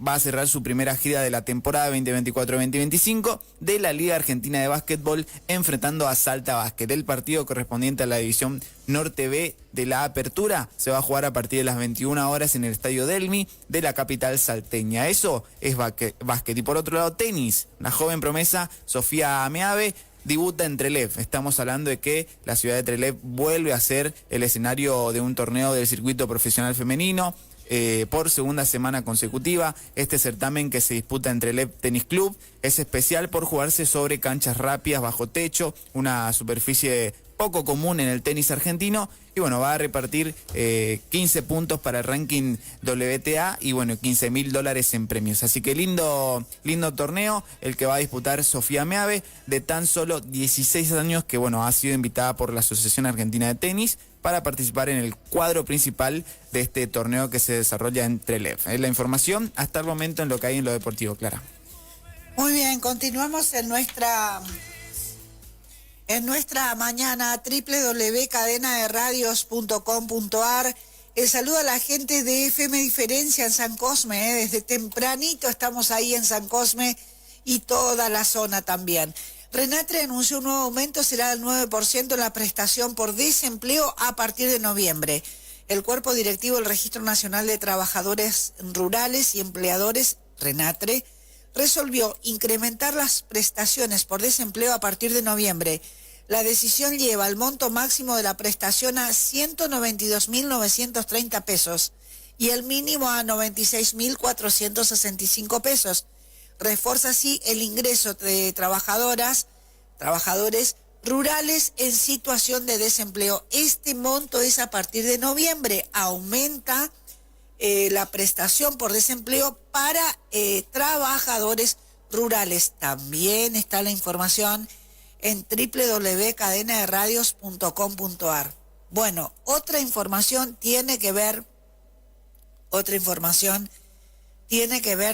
va a cerrar su primera gira de la temporada 2024-2025 de la Liga Argentina de Básquetbol, enfrentando a Salta Básquet. El partido correspondiente a la división Norte B de la Apertura se va a jugar a partir de las 21 horas en el Estadio Delmi de la capital salteña. Eso es básquet. Y por otro lado, tenis. La joven promesa Sofía Ameave debuta en Trelew. Estamos hablando de que la ciudad de Trelew vuelve a ser el escenario de un torneo del circuito profesional femenino por segunda semana consecutiva. Este certamen que se disputa en Trelew Tenis Club es especial por jugarse sobre canchas rápidas bajo techo, una superficie poco común en el tenis argentino, y bueno, va a repartir 15 puntos para el ranking WTA y bueno, $15.000 en premios. Así que lindo torneo el que va a disputar Sofía Meave, de tan solo 16 años, que bueno, ha sido invitada por la Asociación Argentina de Tenis para participar en el cuadro principal de este torneo que se desarrolla en Trelew. Es la información hasta el momento en lo que hay en lo deportivo, Clara. Muy bien, continuamos en nuestra mañana, www.cadenaderadios.com.ar. El saludo a la gente de FM Diferencia en San Cosme, desde tempranito estamos ahí en San Cosme y toda la zona también. Renatre anunció un nuevo aumento, será del 9% en la prestación por desempleo a partir de noviembre. El cuerpo directivo del Registro Nacional de Trabajadores Rurales y Empleadores, Renatre, resolvió incrementar las prestaciones por desempleo a partir de noviembre. La decisión lleva el monto máximo de la prestación a 192.930 pesos y el mínimo a 96.465 pesos. Refuerza así el ingreso de trabajadores rurales en situación de desempleo. Este monto es a partir de noviembre. Aumenta la prestación por desempleo para trabajadores rurales. También está la información en www.cadenaderadios.com.ar. Bueno, otra información tiene que ver,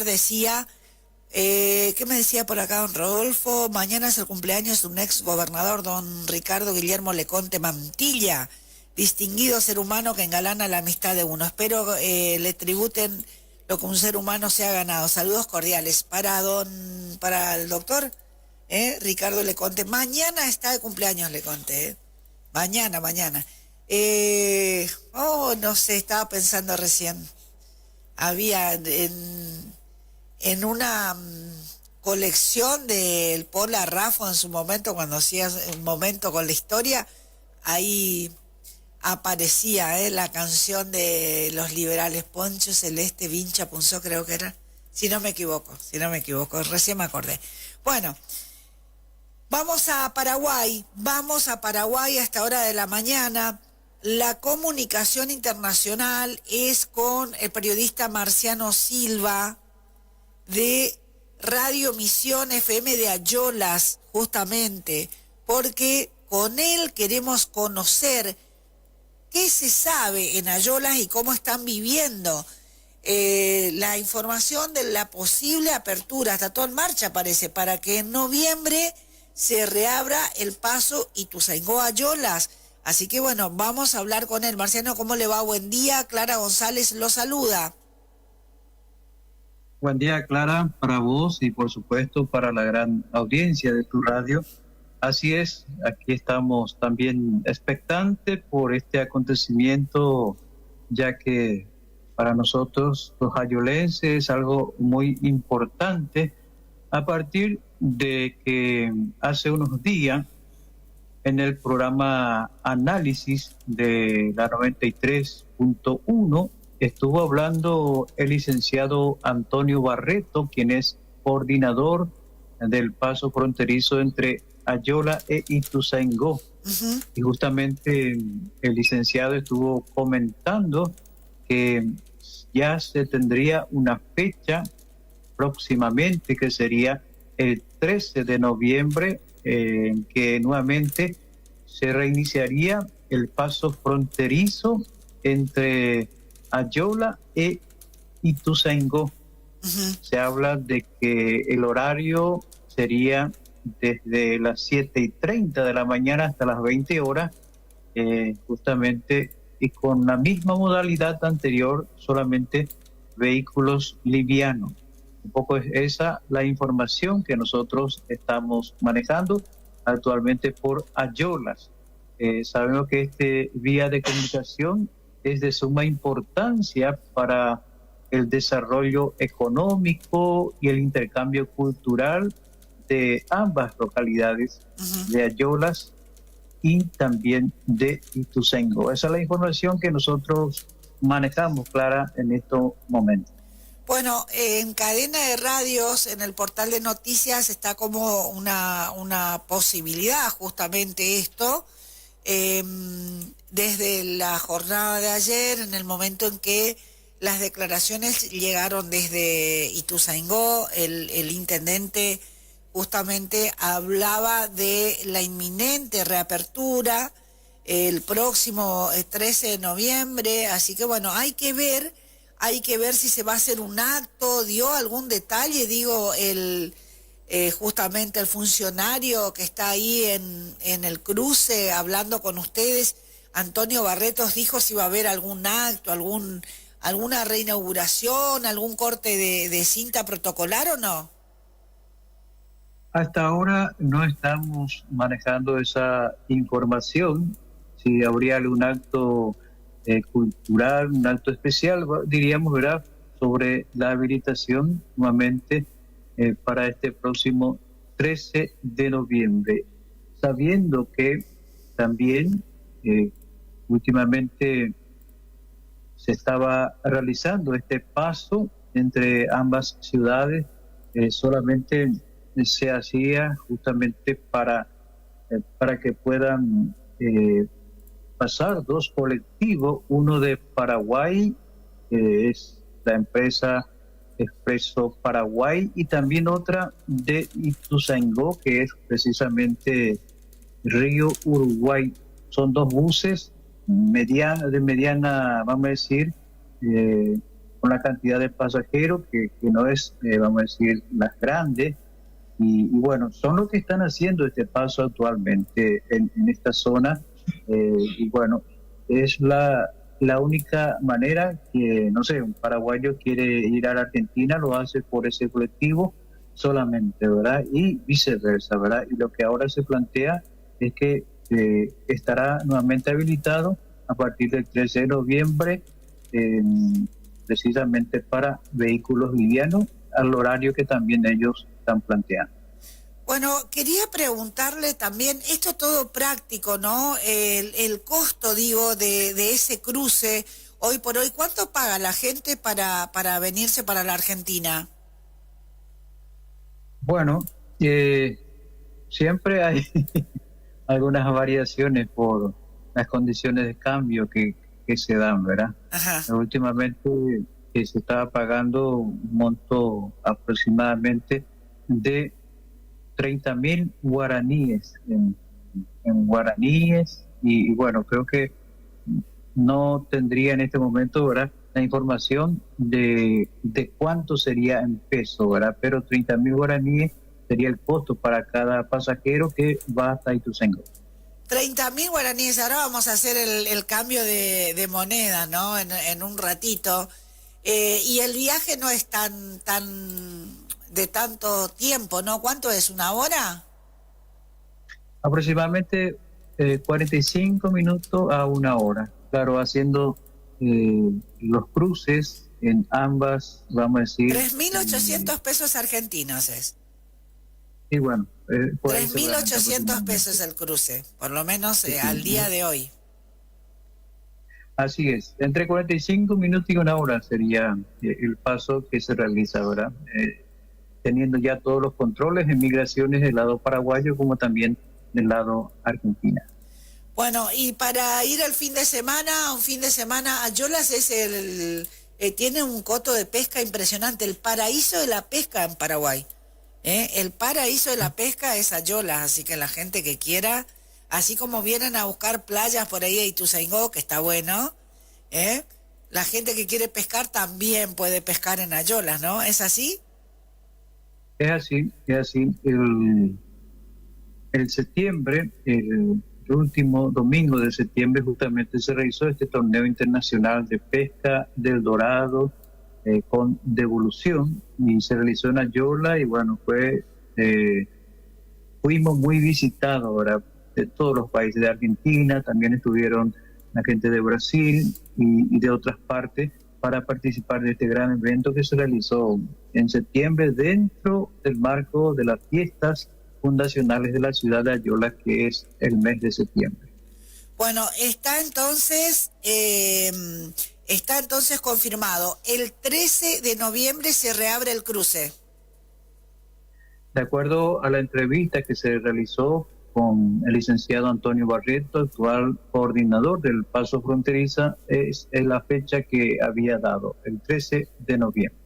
decía, ¿qué me decía por acá don Rodolfo? Mañana es el cumpleaños de un ex gobernador, don Ricardo Guillermo Leconte Mantilla, distinguido ser humano que engalana la amistad de uno. Espero le tributen lo que un ser humano se ha ganado. Saludos cordiales para el doctor Ricardo Leconte. Mañana está de cumpleaños Leconte, mañana. No sé, estaba pensando recién. Había en una colección del Pola Raffo en su momento, cuando hacía un momento con la historia, ahí aparecía la canción de los liberales, Poncho Celeste, Vincha, Punzó, creo que era, si no me equivoco, recién me acordé. Bueno, vamos a Paraguay a esta hora de la mañana. La comunicación internacional es con el periodista Marciano Silva de Radio Misión FM de Ayolas, justamente, porque con él queremos conocer qué se sabe en Ayolas y cómo están viviendo la información de la posible apertura, está todo en marcha parece, para que en noviembre se reabra el paso Ituzaingó-Ayolas. Así que bueno, vamos a hablar con él. Marciano, ¿cómo le va? Buen día, Clara González lo saluda. Buen día, Clara, para vos y por supuesto para la gran audiencia de tu radio. Así es, aquí estamos también expectantes por este acontecimiento, ya que para nosotros los ayolenses es algo muy importante a partir de que hace unos días en el programa Análisis de la 93.1 estuvo hablando el licenciado Antonio Barreto, quien es coordinador del paso fronterizo entre Ayola e Ituzaingó. Y justamente el licenciado estuvo comentando que ya se tendría una fecha próximamente, que sería el 13 de noviembre, en que nuevamente se reiniciaría el paso fronterizo entre Ayola e Ituzaingó. Se habla de que el horario sería desde las 7:30 de la mañana hasta las 20 horas, justamente, y con la misma modalidad anterior, solamente vehículos livianos. Un poco es esa la información que nosotros estamos manejando actualmente por Ayolas. Sabemos que este vía de comunicación es de suma importancia para el desarrollo económico y el intercambio cultural de ambas localidades, de Ayolas y también de Ituzaingó. Esa es la información que nosotros manejamos, Clara, en estos momentos. Bueno, en cadena de radios, en el portal de noticias, está como una posibilidad justamente esto, desde la jornada de ayer, en el momento en que las declaraciones llegaron desde Ituzaingó, el intendente justamente hablaba de la inminente reapertura el próximo 13 de noviembre, así que bueno, hay que ver si se va a hacer un acto, dio algún detalle, digo, justamente el funcionario que está ahí en el cruce hablando con ustedes, Antonio Barretos, dijo si va a haber algún acto, alguna reinauguración, algún corte de cinta protocolar o no. Hasta ahora no estamos manejando esa información. Si habría algún acto cultural, un acto especial, diríamos, ¿verdad?, sobre la habilitación nuevamente para este próximo 13 de noviembre. Sabiendo que también últimamente se estaba realizando este paso entre ambas ciudades, solamente se hacía justamente para que puedan pasar dos colectivos, uno de Paraguay, que es la empresa Expreso Paraguay, y también otra de Ituzaingó, que es precisamente Río Uruguay. Son dos buses de mediana, vamos a decir, con la cantidad de pasajeros que no es, vamos a decir, las grandes. Y bueno, son los que están haciendo este paso actualmente en esta zona. Y bueno, es la única manera que, no sé, un paraguayo quiere ir a la Argentina, lo hace por ese colectivo solamente, ¿verdad? Y viceversa, ¿verdad? Y lo que ahora se plantea es que estará nuevamente habilitado a partir del 13 de noviembre, precisamente para vehículos livianos, al horario que también ellos están planteando. Bueno, quería preguntarle también, esto todo práctico, ¿no? El costo, digo, de ese cruce, hoy por hoy, ¿cuánto paga la gente para venirse para la Argentina? Bueno, siempre hay algunas variaciones por las condiciones de cambio que se dan, ¿verdad? Ajá. Últimamente se estaba pagando un monto aproximadamente de 30.000 guaraníes en guaraníes y bueno, creo que no tendría en este momento, ¿verdad?, la información de cuánto sería en peso, ¿verdad? Pero 30.000 guaraníes sería el costo para cada pasajero que va hasta Ituzaingó. 30.000 guaraníes, ahora vamos a hacer el cambio de moneda, ¿no? En un ratito. Y el viaje no es tan de tanto tiempo, ¿no? ¿Cuánto es? ¿Una hora? Aproximadamente 45 minutos a una hora. Claro, haciendo los cruces en ambas, vamos a decir... 3.800 pesos argentinos es. Y bueno... 3.800 pesos el cruce, por lo menos al día de hoy. Así es, entre 45 minutos y una hora sería el paso que se realiza ahora, teniendo ya todos los controles en migraciones del lado paraguayo como también del lado argentino. Bueno, y para ir al fin de semana, Ayolas es tiene un coto de pesca impresionante, el paraíso de la pesca en Paraguay. El paraíso de la pesca es Ayolas, así que la gente que quiera, así como vienen a buscar playas por ahí de Ituzaingó, que está bueno, la gente que quiere pescar también puede pescar en Ayolas, ¿no? ¿Es así? Es así. El septiembre, el último domingo de septiembre, justamente se realizó este torneo internacional de pesca del dorado con devolución y se realizó en Ayola y bueno, fuimos muy visitados ahora de todos los países de Argentina, también estuvieron la gente de Brasil y de otras partes para participar de este gran evento que se realizó en septiembre dentro del marco de las fiestas fundacionales de la ciudad de Ayola, que es el mes de septiembre. Bueno, está entonces confirmado. El 13 de noviembre se reabre el cruce. De acuerdo a la entrevista que se realizó con el licenciado Antonio Barreto, actual coordinador del Paso Fronteriza, es la fecha que había dado, el 13 de noviembre.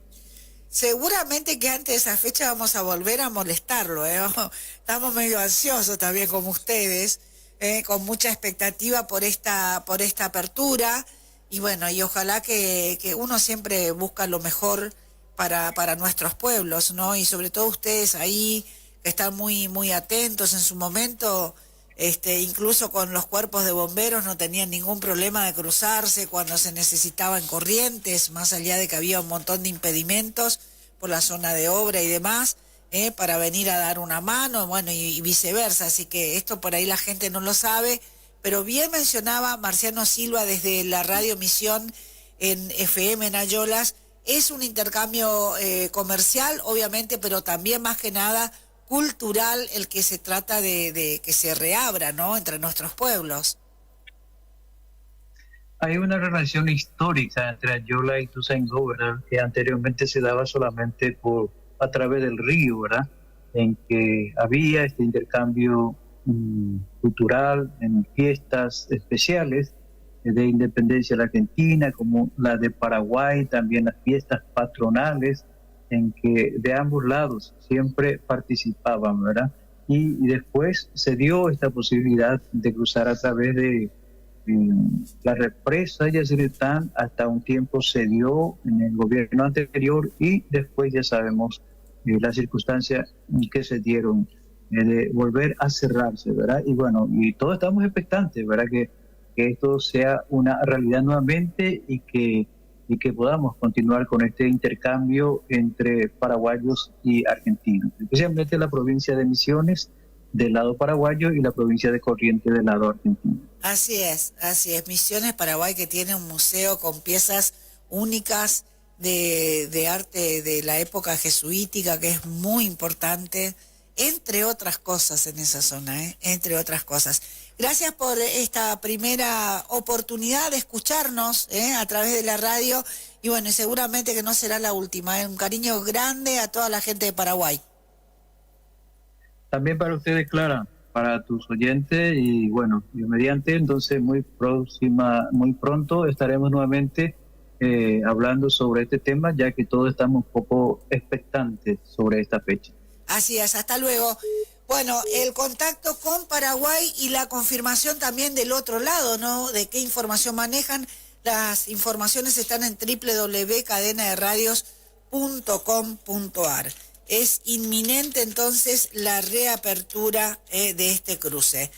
Seguramente que antes de esa fecha vamos a volver a molestarlo, Estamos medio ansiosos también como ustedes, con mucha expectativa por esta apertura, y bueno, y ojalá que uno siempre busca lo mejor para nuestros pueblos, ¿no? Y sobre todo ustedes ahí, que están muy, muy atentos en su momento, incluso con los cuerpos de bomberos no tenían ningún problema de cruzarse cuando se necesitaban corrientes, más allá de que había un montón de impedimentos por la zona de obra y demás, para venir a dar una mano, bueno, y viceversa, así que esto por ahí la gente no lo sabe, pero bien mencionaba Marciano Silva desde la Radio Misión en FM en Ayolas, es un intercambio comercial, obviamente, pero también más que nada cultural el que se trata de que se reabra, ¿no?, entre nuestros pueblos. Hay una relación histórica entre Ayola y Ituzaingó, ¿verdad?, que anteriormente se daba solamente a través del río, ¿verdad?, en que había este intercambio cultural en fiestas especiales de independencia de la Argentina, como la de Paraguay, también las fiestas patronales, en que de ambos lados siempre participaban, ¿verdad? Y después se dio esta posibilidad de cruzar a través de la represa Yacyretá, hasta un tiempo se dio en el gobierno anterior y después ya sabemos las circunstancias que se dieron de volver a cerrarse, ¿verdad? Y bueno, y todos estamos expectantes, ¿verdad? Que esto sea una realidad nuevamente y que podamos continuar con este intercambio entre paraguayos y argentinos, especialmente la provincia de Misiones del lado paraguayo y la provincia de Corrientes del lado argentino. Así es. Misiones Paraguay, que tiene un museo con piezas únicas de arte de la época jesuítica, que es muy importante, entre otras cosas en esa zona, entre otras cosas. Gracias por esta primera oportunidad de escucharnos a través de la radio y bueno, seguramente que no será la última. Un cariño grande a toda la gente de Paraguay. También para ustedes, Clara, para tus oyentes y bueno, Dios mediante, entonces muy pronto estaremos nuevamente hablando sobre este tema, ya que todos estamos un poco expectantes sobre esta fecha. Así es, hasta luego. Bueno, el contacto con Paraguay y la confirmación también del otro lado, ¿no? De qué información manejan. Las informaciones están en www.cadenaderadios.com.ar. Es inminente entonces la reapertura de este cruce.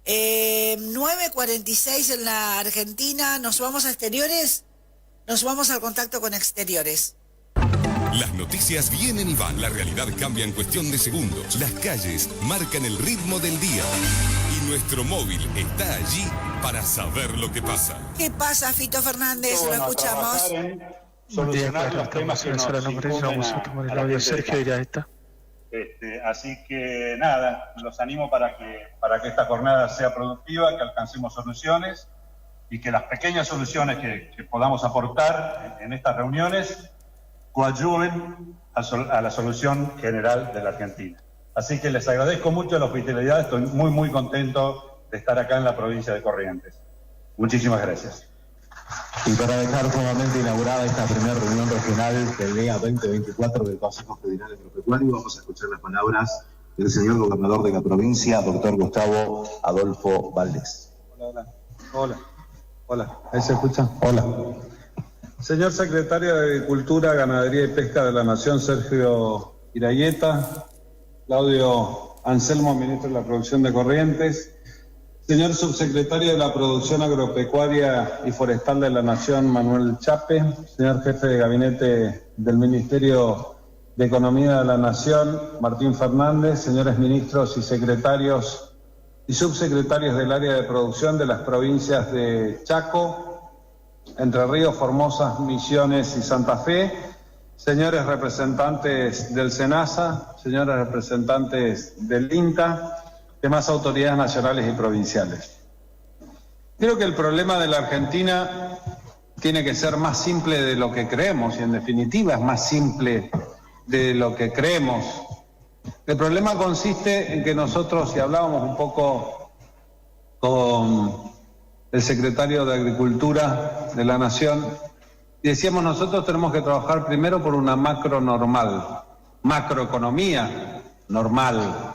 9:46 en la Argentina. ¿Nos vamos a exteriores? Nos vamos al contacto con exteriores. Las noticias vienen y van. La realidad cambia en cuestión de segundos. Las calles marcan el ritmo del día. Y nuestro móvil está allí para saber lo que pasa. ¿Qué pasa, Fito Fernández? Lo escuchamos. Solucionar los temas que nos incumben a la Sergio directa. Así que nada, los animo para que esta jornada sea productiva, que alcancemos soluciones y que las pequeñas soluciones que podamos aportar en estas reuniones coadyuven a la solución general de la Argentina. Así que les agradezco mucho la hospitalidad, estoy muy muy contento de estar acá en la provincia de Corrientes. Muchísimas gracias. Y para dejar formalmente inaugurada esta primera reunión regional del día 2024 del Consejo Federal Agropecuario, vamos a escuchar las palabras del señor gobernador de la provincia, doctor Gustavo Adolfo Valdés. Hola, ¿ahí se escucha? Hola. Señor Secretario de Agricultura, Ganadería y Pesca de la Nación, Sergio Irayeta. Claudio Anselmo, Ministro de la Producción de Corrientes. Señor Subsecretario de la Producción Agropecuaria y Forestal de la Nación, Manuel Chape. Señor Jefe de Gabinete del Ministerio de Economía de la Nación, Martín Fernández. Señores Ministros y Secretarios y Subsecretarios del Área de Producción de las provincias de Chaco, Entre Ríos, Formosa, Misiones y Santa Fe. Señores representantes del SENASA, señores representantes del INTA, demás autoridades nacionales y provinciales. Creo que el problema de la Argentina tiene que ser más simple de lo que creemos, y en definitiva es más simple de lo que creemos. El problema consiste en que nosotros, y hablábamos un poco con el secretario de Agricultura de la Nación, y decíamos, nosotros tenemos que trabajar primero por una macroeconomía normal.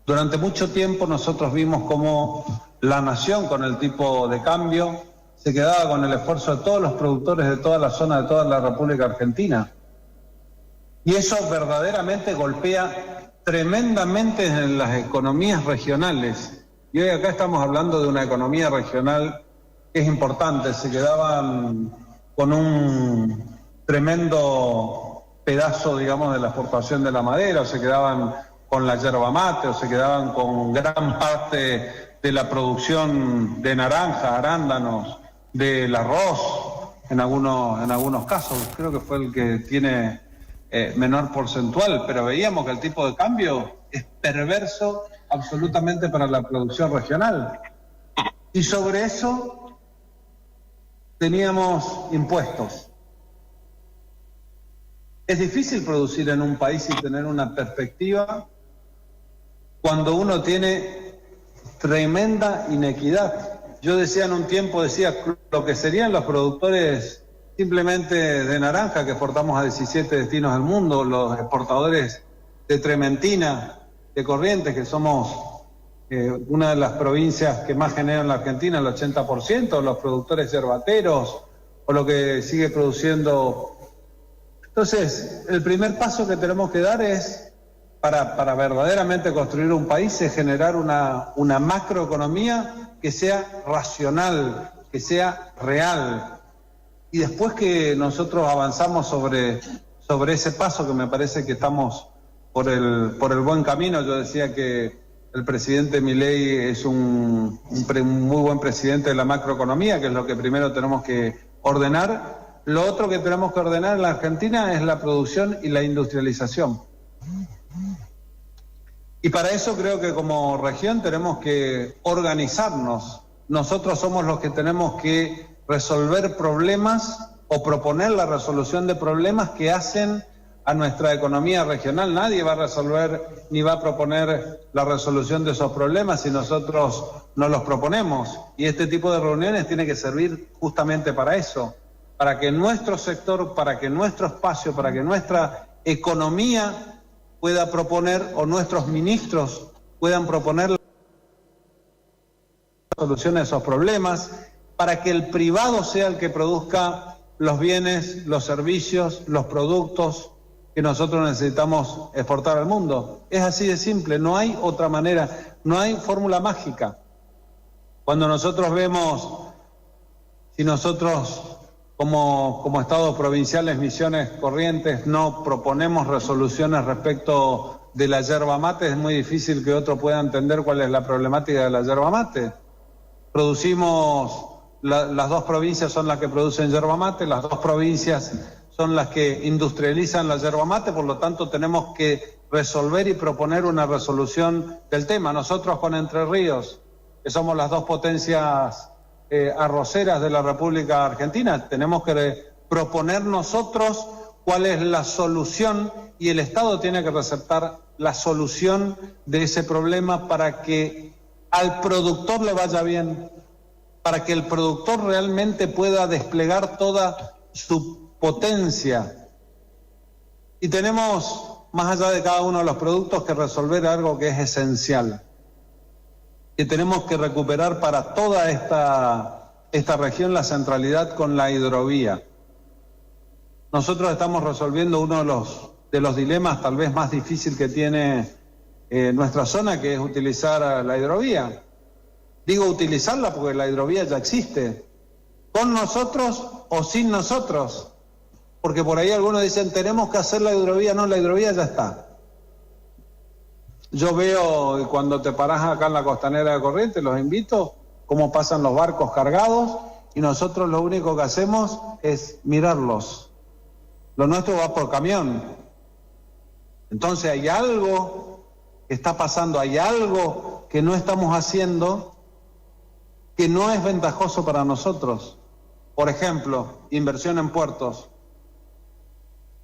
Durante mucho tiempo nosotros vimos cómo la nación, con el tipo de cambio, se quedaba con el esfuerzo de todos los productores de toda la zona, de toda la República Argentina. Y eso verdaderamente golpea tremendamente en las economías regionales. Y hoy acá estamos hablando de una economía regional que es importante. Se quedaban con un tremendo pedazo, digamos, de la exportación de la madera, o se quedaban con la yerba mate, o se quedaban con gran parte de la producción de naranja, arándanos, del arroz, en algunos casos. Creo que fue el que tiene menor porcentual, pero veíamos que el tipo de cambio es perverso absolutamente para la producción regional. Y sobre eso teníamos impuestos. Es difícil producir en un país y tener una perspectiva cuando uno tiene tremenda inequidad. Yo decía en un tiempo, lo que serían los productores simplemente de naranja que exportamos a 17 destinos del mundo, los exportadores de trementina, de Corrientes, que somos una de las provincias que más generan en la Argentina, el 80%, los productores yerbateros, o lo que sigue produciendo. Entonces, el primer paso que tenemos que dar es, para verdaderamente construir un país, es generar una macroeconomía que sea racional, que sea real. Y después que nosotros avanzamos sobre ese paso, que me parece que estamos por el buen camino. Yo decía que el presidente Milei es un muy buen presidente de la macroeconomía, que es lo que primero tenemos que ordenar. Lo otro que tenemos que ordenar en la Argentina es la producción y la industrialización. Y para eso creo que como región tenemos que organizarnos. Nosotros somos los que tenemos que resolver problemas o proponer la resolución de problemas que hacen a nuestra economía regional. Nadie va a resolver ni va a proponer la resolución de esos problemas si nosotros no los proponemos. Y este tipo de reuniones tiene que servir justamente para eso, para que nuestro sector, para que nuestro espacio, para que nuestra economía pueda proponer, o nuestros ministros puedan proponer la solución a esos problemas, para que el privado sea el que produzca los bienes, los servicios, los productos que nosotros necesitamos exportar al mundo. Es así de simple, no hay otra manera, no hay fórmula mágica. Cuando nosotros vemos, si nosotros como estados provinciales, Misiones, Corrientes, no proponemos resoluciones respecto de la yerba mate, es muy difícil que otro pueda entender cuál es la problemática de la yerba mate. Producimos, las dos provincias son las que producen yerba mate, las dos provincias son las que industrializan la yerba mate, por lo tanto tenemos que resolver y proponer una resolución del tema. Nosotros con Entre Ríos, que somos las dos potencias arroceras de la República Argentina, tenemos que proponer nosotros cuál es la solución, y el Estado tiene que receptar la solución de ese problema para que al productor le vaya bien, para que el productor realmente pueda desplegar toda su potencia. Y tenemos, más allá de cada uno de los productos, que resolver algo que es esencial, que tenemos que recuperar para toda esta región la centralidad con la hidrovía. Nosotros estamos resolviendo uno de los dilemas tal vez más difícil que tiene nuestra zona, que es utilizar la hidrovía. Digo utilizarla porque la hidrovía ya existe, con nosotros o sin nosotros, porque por ahí algunos dicen tenemos que hacer la hidrovía. No, la hidrovía ya está. Yo veo cuando te parás acá en la costanera de Corrientes, los invito, cómo pasan los barcos cargados, y nosotros lo único que hacemos es mirarlos. Lo nuestro va por camión. Entonces hay algo que está pasando, hay algo que no estamos haciendo que no es ventajoso para nosotros. Por ejemplo, inversión en puertos.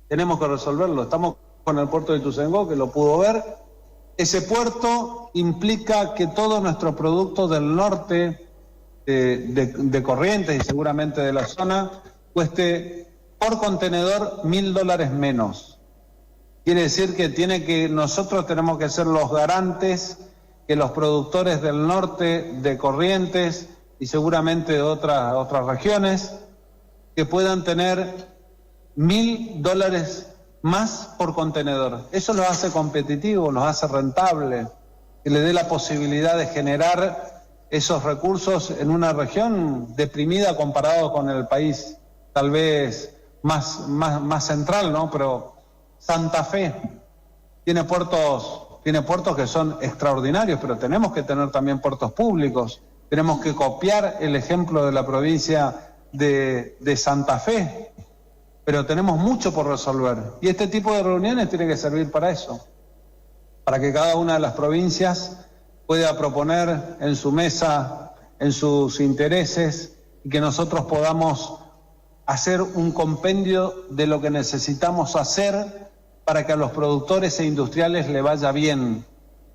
Tenemos que resolverlo. Estamos con el puerto de Ituzaingó, que lo pudo ver. Ese puerto implica que todos nuestros productos del norte de Corrientes y seguramente de la zona cueste por contenedor $1.000 menos. Quiere decir que nosotros tenemos que ser los garantes que los productores del norte de Corrientes y seguramente de otras regiones que puedan tener $1.000 más por contenedor. Eso los hace competitivos, los hace rentables, que le dé la posibilidad de generar esos recursos en una región deprimida comparado con el país tal vez más central, ¿no? Pero Santa Fe tiene puertos que son extraordinarios, pero tenemos que tener también puertos públicos. Tenemos que copiar el ejemplo de la provincia de Santa Fe, pero tenemos mucho por resolver. Y este tipo de reuniones tiene que servir para eso, para que cada una de las provincias pueda proponer en su mesa, en sus intereses, y que nosotros podamos hacer un compendio de lo que necesitamos hacer para que a los productores e industriales le vaya bien.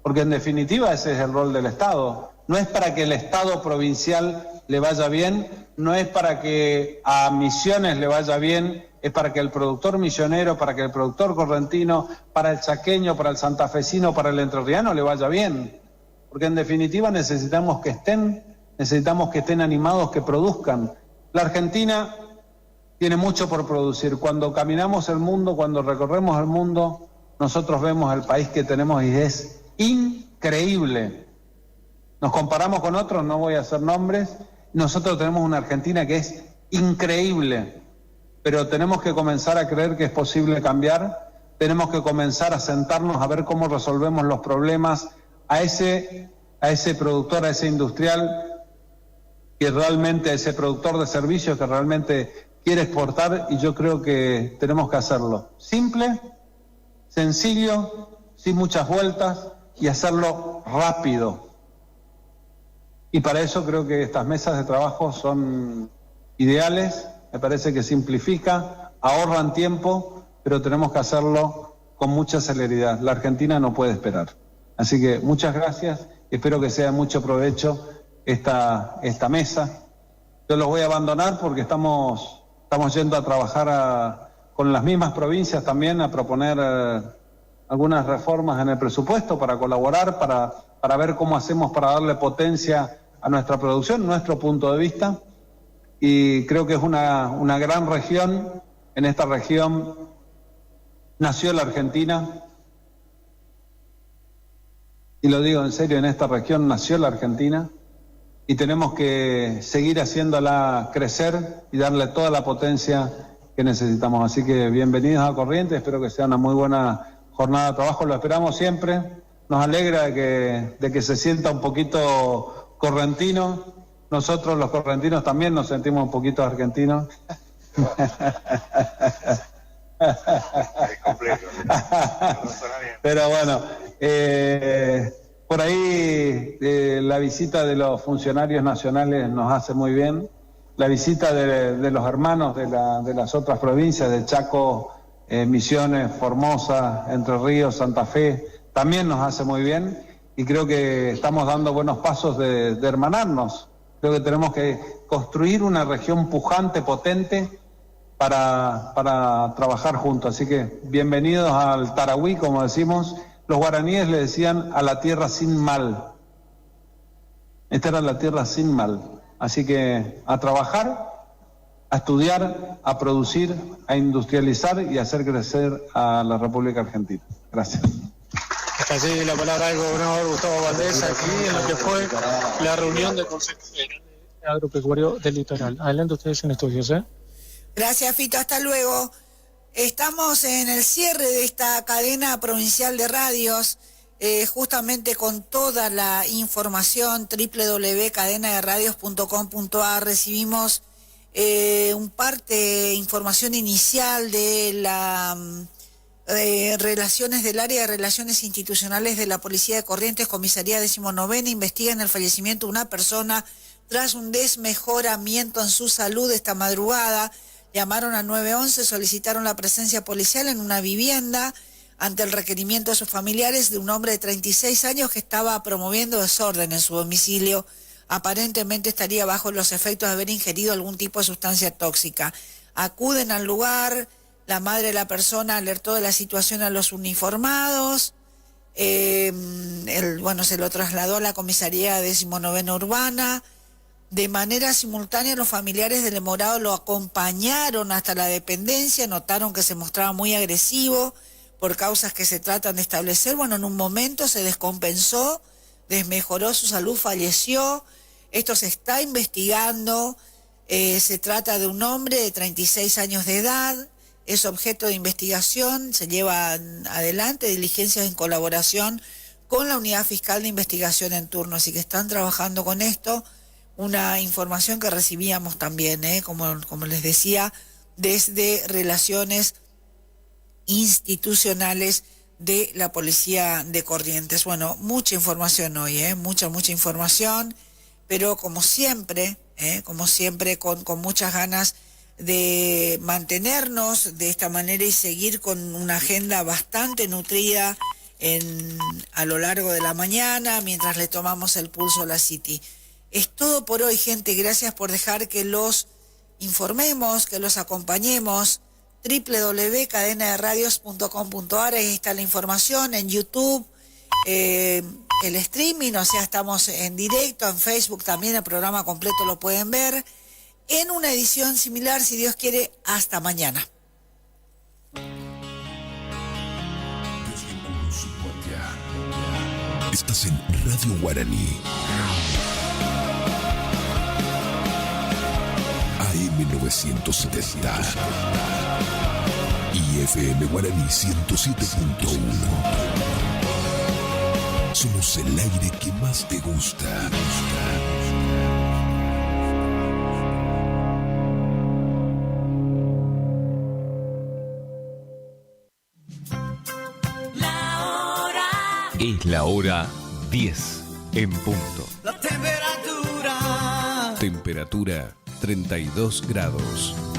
Porque en definitiva ese es el rol del Estado. No es para que el Estado provincial le vaya bien, no es para que a Misiones le vaya bien, es para que el productor misionero, para que el productor correntino, para el chaqueño, para el santafesino, para el entrerriano le vaya bien. Porque en definitiva necesitamos que estén animados, que produzcan. La Argentina tiene mucho por producir. Cuando caminamos el mundo, cuando recorremos el mundo, nosotros vemos el país que tenemos y es increíble. Nos comparamos con otros, no voy a hacer nombres, nosotros tenemos una Argentina que es increíble, pero tenemos que comenzar a creer que es posible cambiar, tenemos que comenzar a sentarnos a ver cómo resolvemos los problemas a ese productor, a ese industrial, que realmente, a ese productor de servicios que realmente quiere exportar, y yo creo que tenemos que hacerlo. Simple, sencillo, sin muchas vueltas, y hacerlo rápido. Y para eso creo que estas mesas de trabajo son ideales, me parece que simplifica, ahorran tiempo, pero tenemos que hacerlo con mucha celeridad. La Argentina no puede esperar. Así que muchas gracias, espero que sea de mucho provecho esta mesa. Yo los voy a abandonar porque estamos yendo a trabajar con las mismas provincias también, a proponer algunas reformas en el presupuesto para colaborar, para ver cómo hacemos para darle potencia a nuestra producción, nuestro punto de vista. Y creo que es una gran región. En esta región nació la Argentina. Y lo digo en serio, en esta región nació la Argentina. Y tenemos que seguir haciéndola crecer y darle toda la potencia que necesitamos. Así que bienvenidos a Corrientes, espero que sea una muy buena jornada de trabajo, lo esperamos siempre. Nos alegra de que se sienta un poquito correntino. Nosotros los correntinos también nos sentimos un poquito argentinos. Pero bueno, por ahí la visita de los funcionarios nacionales nos hace muy bien. La visita de los hermanos de las otras provincias, de Chaco, Misiones, Formosa, Entre Ríos, Santa Fe, también nos hace muy bien. Y creo que estamos dando buenos pasos de hermanarnos. Creo que tenemos que construir una región pujante, potente, para trabajar juntos. Así que bienvenidos al Tarahui, como decimos. Los guaraníes le decían a la tierra sin mal. Esta era la tierra sin mal. Así que a trabajar, a estudiar, a producir, a industrializar y a hacer crecer a la República Argentina. Gracias. Hasta allí la palabra del gobernador Gustavo Valdés aquí en lo que fue la reunión del Consejo Agropecuario del Litoral. Adelante ustedes en estudios, ¿eh? Gracias, Fito, hasta luego. Estamos en el cierre de esta cadena provincial de radios, justamente con toda la información, www.cadenaderadios.com.ar. Recibimos un parte de información inicial de la relaciones del área de relaciones institucionales de la Policía de Corrientes, Comisaría 19ª, investigan el fallecimiento de una persona tras un desmejoramiento en su salud esta madrugada. Llamaron a 911, solicitaron la presencia policial en una vivienda ante el requerimiento de sus familiares de un hombre de 36 años que estaba promoviendo desorden en su domicilio. Aparentemente estaría bajo los efectos de haber ingerido algún tipo de sustancia tóxica. Acuden al lugar, la madre de la persona alertó de la situación a los uniformados. Se lo trasladó a la Comisaría 19ª Urbana. De manera simultánea, los familiares del demorado lo acompañaron hasta la dependencia, notaron que se mostraba muy agresivo por causas que se tratan de establecer. Bueno, en un momento se descompensó, desmejoró su salud, falleció. Esto se está investigando. Se trata de un hombre de 36 años de edad, es objeto de investigación, se llevan adelante diligencias en colaboración con la Unidad Fiscal de Investigación en turno, así que están trabajando con esto. Una información que recibíamos también, como les decía, desde Relaciones Institucionales de la Policía de Corrientes. Bueno, mucha información hoy, mucha información, pero como siempre, con muchas ganas de mantenernos de esta manera y seguir con una agenda bastante nutrida a lo largo de la mañana, mientras le tomamos el pulso a la City. Es todo por hoy, gente. Gracias por dejar que los informemos, que los acompañemos. www.cadenaderadios.com.ar, ahí está la información, en YouTube, el streaming, o sea, estamos en directo, en Facebook también, el programa completo lo pueden ver, en una edición similar, si Dios quiere, hasta mañana. Estás en Radio Guaraní. AM970 y FM Guaraní 107.1. Somos el aire que más te gusta. Es la hora 10 en punto. La temperatura. Temperatura 32 grados.